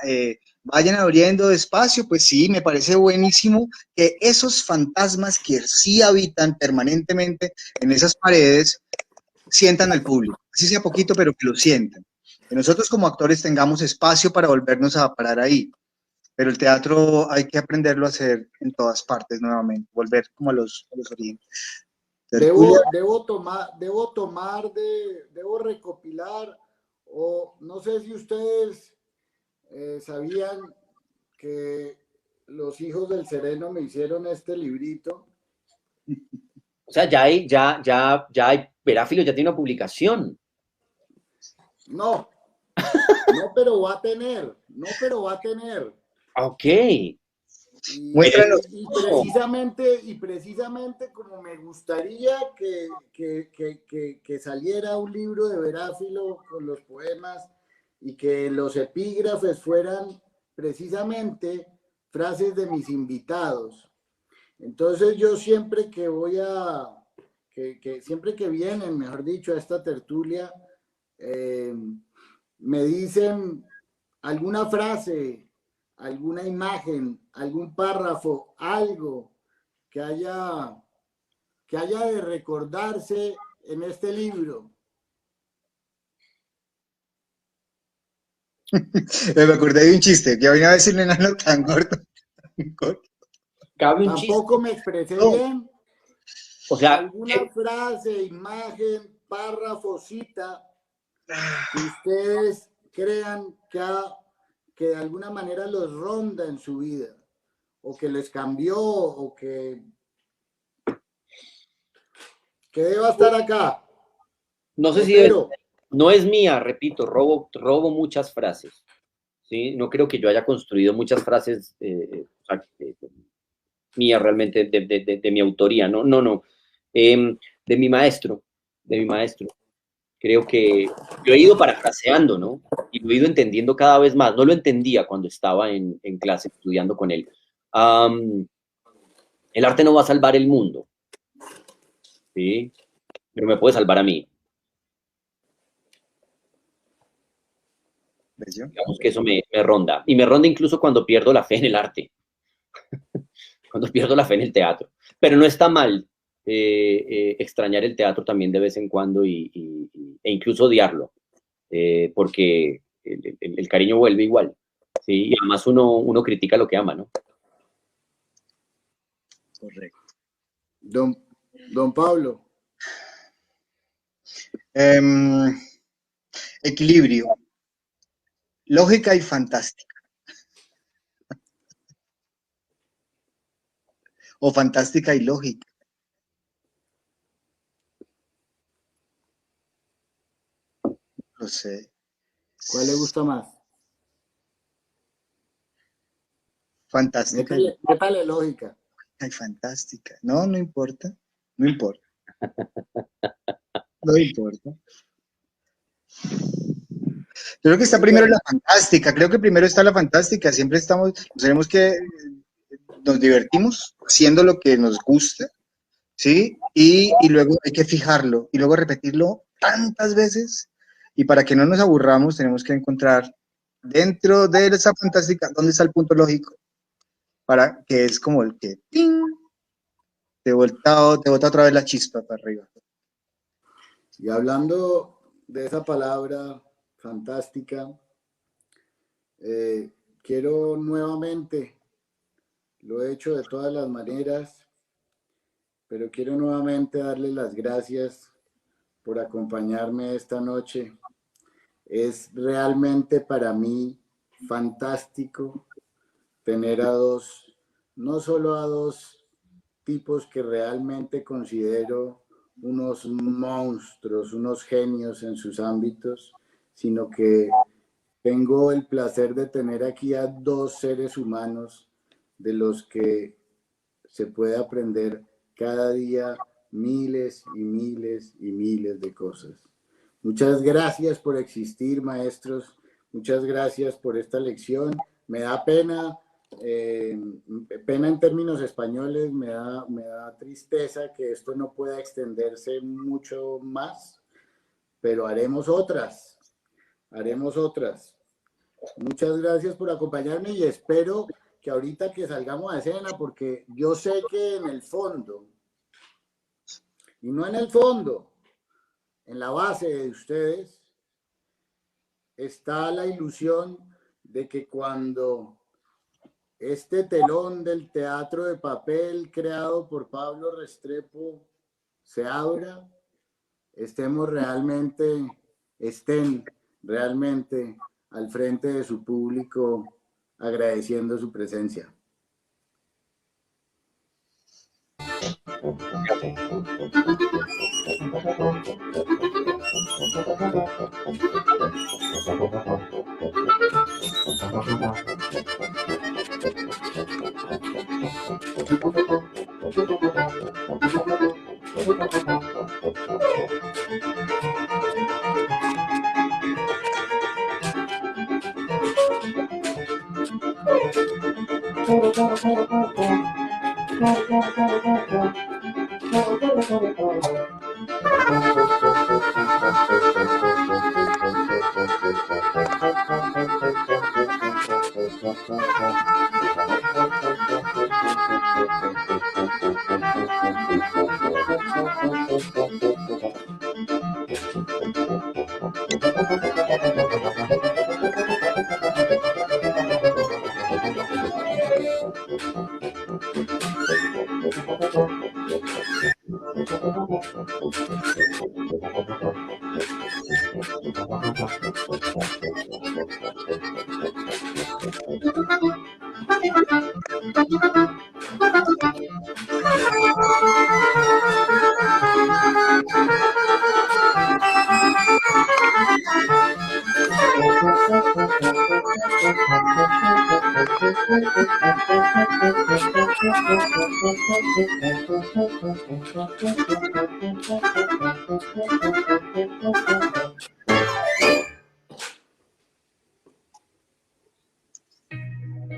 vayan abriendo espacio, pues sí, me parece buenísimo que esos fantasmas que sí habitan permanentemente en esas paredes sientan al público, así sea poquito, pero que lo sientan. Que nosotros como actores tengamos espacio para volvernos a parar ahí. Pero el teatro hay que aprenderlo a hacer en todas partes nuevamente, volver como a los orígenes. Tertulia. Debo recopilar, o no sé si ustedes sabían que los hijos del Sereno me hicieron este librito. O sea, ya hay, Veráfilo ya tiene una publicación. No, no, pero va a tener, no, pero va a tener. Ok. Muéstranos. Y precisamente como me gustaría que saliera un libro de Veráfilo con los poemas y que los epígrafes fueran precisamente frases de mis invitados. Entonces yo siempre que siempre que vienen, mejor dicho, a esta tertulia, me dicen alguna frase, alguna imagen, algún párrafo, algo que haya de recordarse en este libro. Me acordé de un chiste, que venía a decirle enano tan gordo. Cabe un Tampoco chiste. me expresé No. bien. O sea, Alguna frase, imagen, párrafo, cita que ustedes crean que de alguna manera los ronda en su vida, o que les cambió, o que deba estar acá. no sé si Botero. no es mía, repito, robo muchas frases. ¿Sí? No creo que yo haya construido muchas frases o sea, mías realmente de mi autoría, no, no, no. De mi maestro, de mi maestro. Creo que yo he ido parafraseando, ¿no? Y lo he ido entendiendo cada vez más. No lo entendía cuando estaba en clase estudiando con él. El arte no va a salvar el mundo, ¿sí? Pero me puede salvar a mí. Digamos que eso me ronda. Y me ronda incluso cuando pierdo la fe en el arte, cuando pierdo la fe en el teatro. Pero no está mal extrañar el teatro también de vez en cuando e incluso odiarlo, porque el cariño vuelve igual. ¿Sí? Y además uno critica lo que ama, ¿no? Correcto. Don Pablo. Equilibrio. Lógica y fantástica. O fantástica y lógica. No sé. ¿Cuál le gusta más? Fantástica Métale lógica. y fantástica. No, no importa. No importa. No importa. Creo que está primero la fantástica. Creo que primero está la fantástica. Siempre tenemos que nos divertimos haciendo lo que nos gusta, ¿sí? Y luego hay que fijarlo y luego repetirlo tantas veces. Y para que no nos aburramos, tenemos que encontrar dentro de esa fantástica dónde está el punto lógico, para que es como el que ¡ting! Te bota otra vez la chispa para arriba. Y hablando de esa palabra fantástica, quiero nuevamente, lo he hecho de todas las maneras, pero quiero nuevamente darles las gracias por acompañarme esta noche. Es realmente para mí fantástico tener no solo a dos tipos que realmente considero unos monstruos, unos genios en sus ámbitos, sino que tengo el placer de tener aquí a dos seres humanos de los que se puede aprender cada día miles y miles y miles de cosas. Muchas gracias por existir, maestros. Muchas gracias por esta lección. Me da pena Pena en términos españoles, me da tristeza que esto no pueda extenderse mucho más, pero haremos otras, haremos otras. Muchas gracias por acompañarme y espero que ahorita que salgamos a escena, porque yo sé que en el fondo, y no en el fondo, en la base de ustedes, está la ilusión de que cuando este telón del teatro de papel creado por Pablo Restrepo se abra, estén realmente al frente de su público agradeciendo su presencia.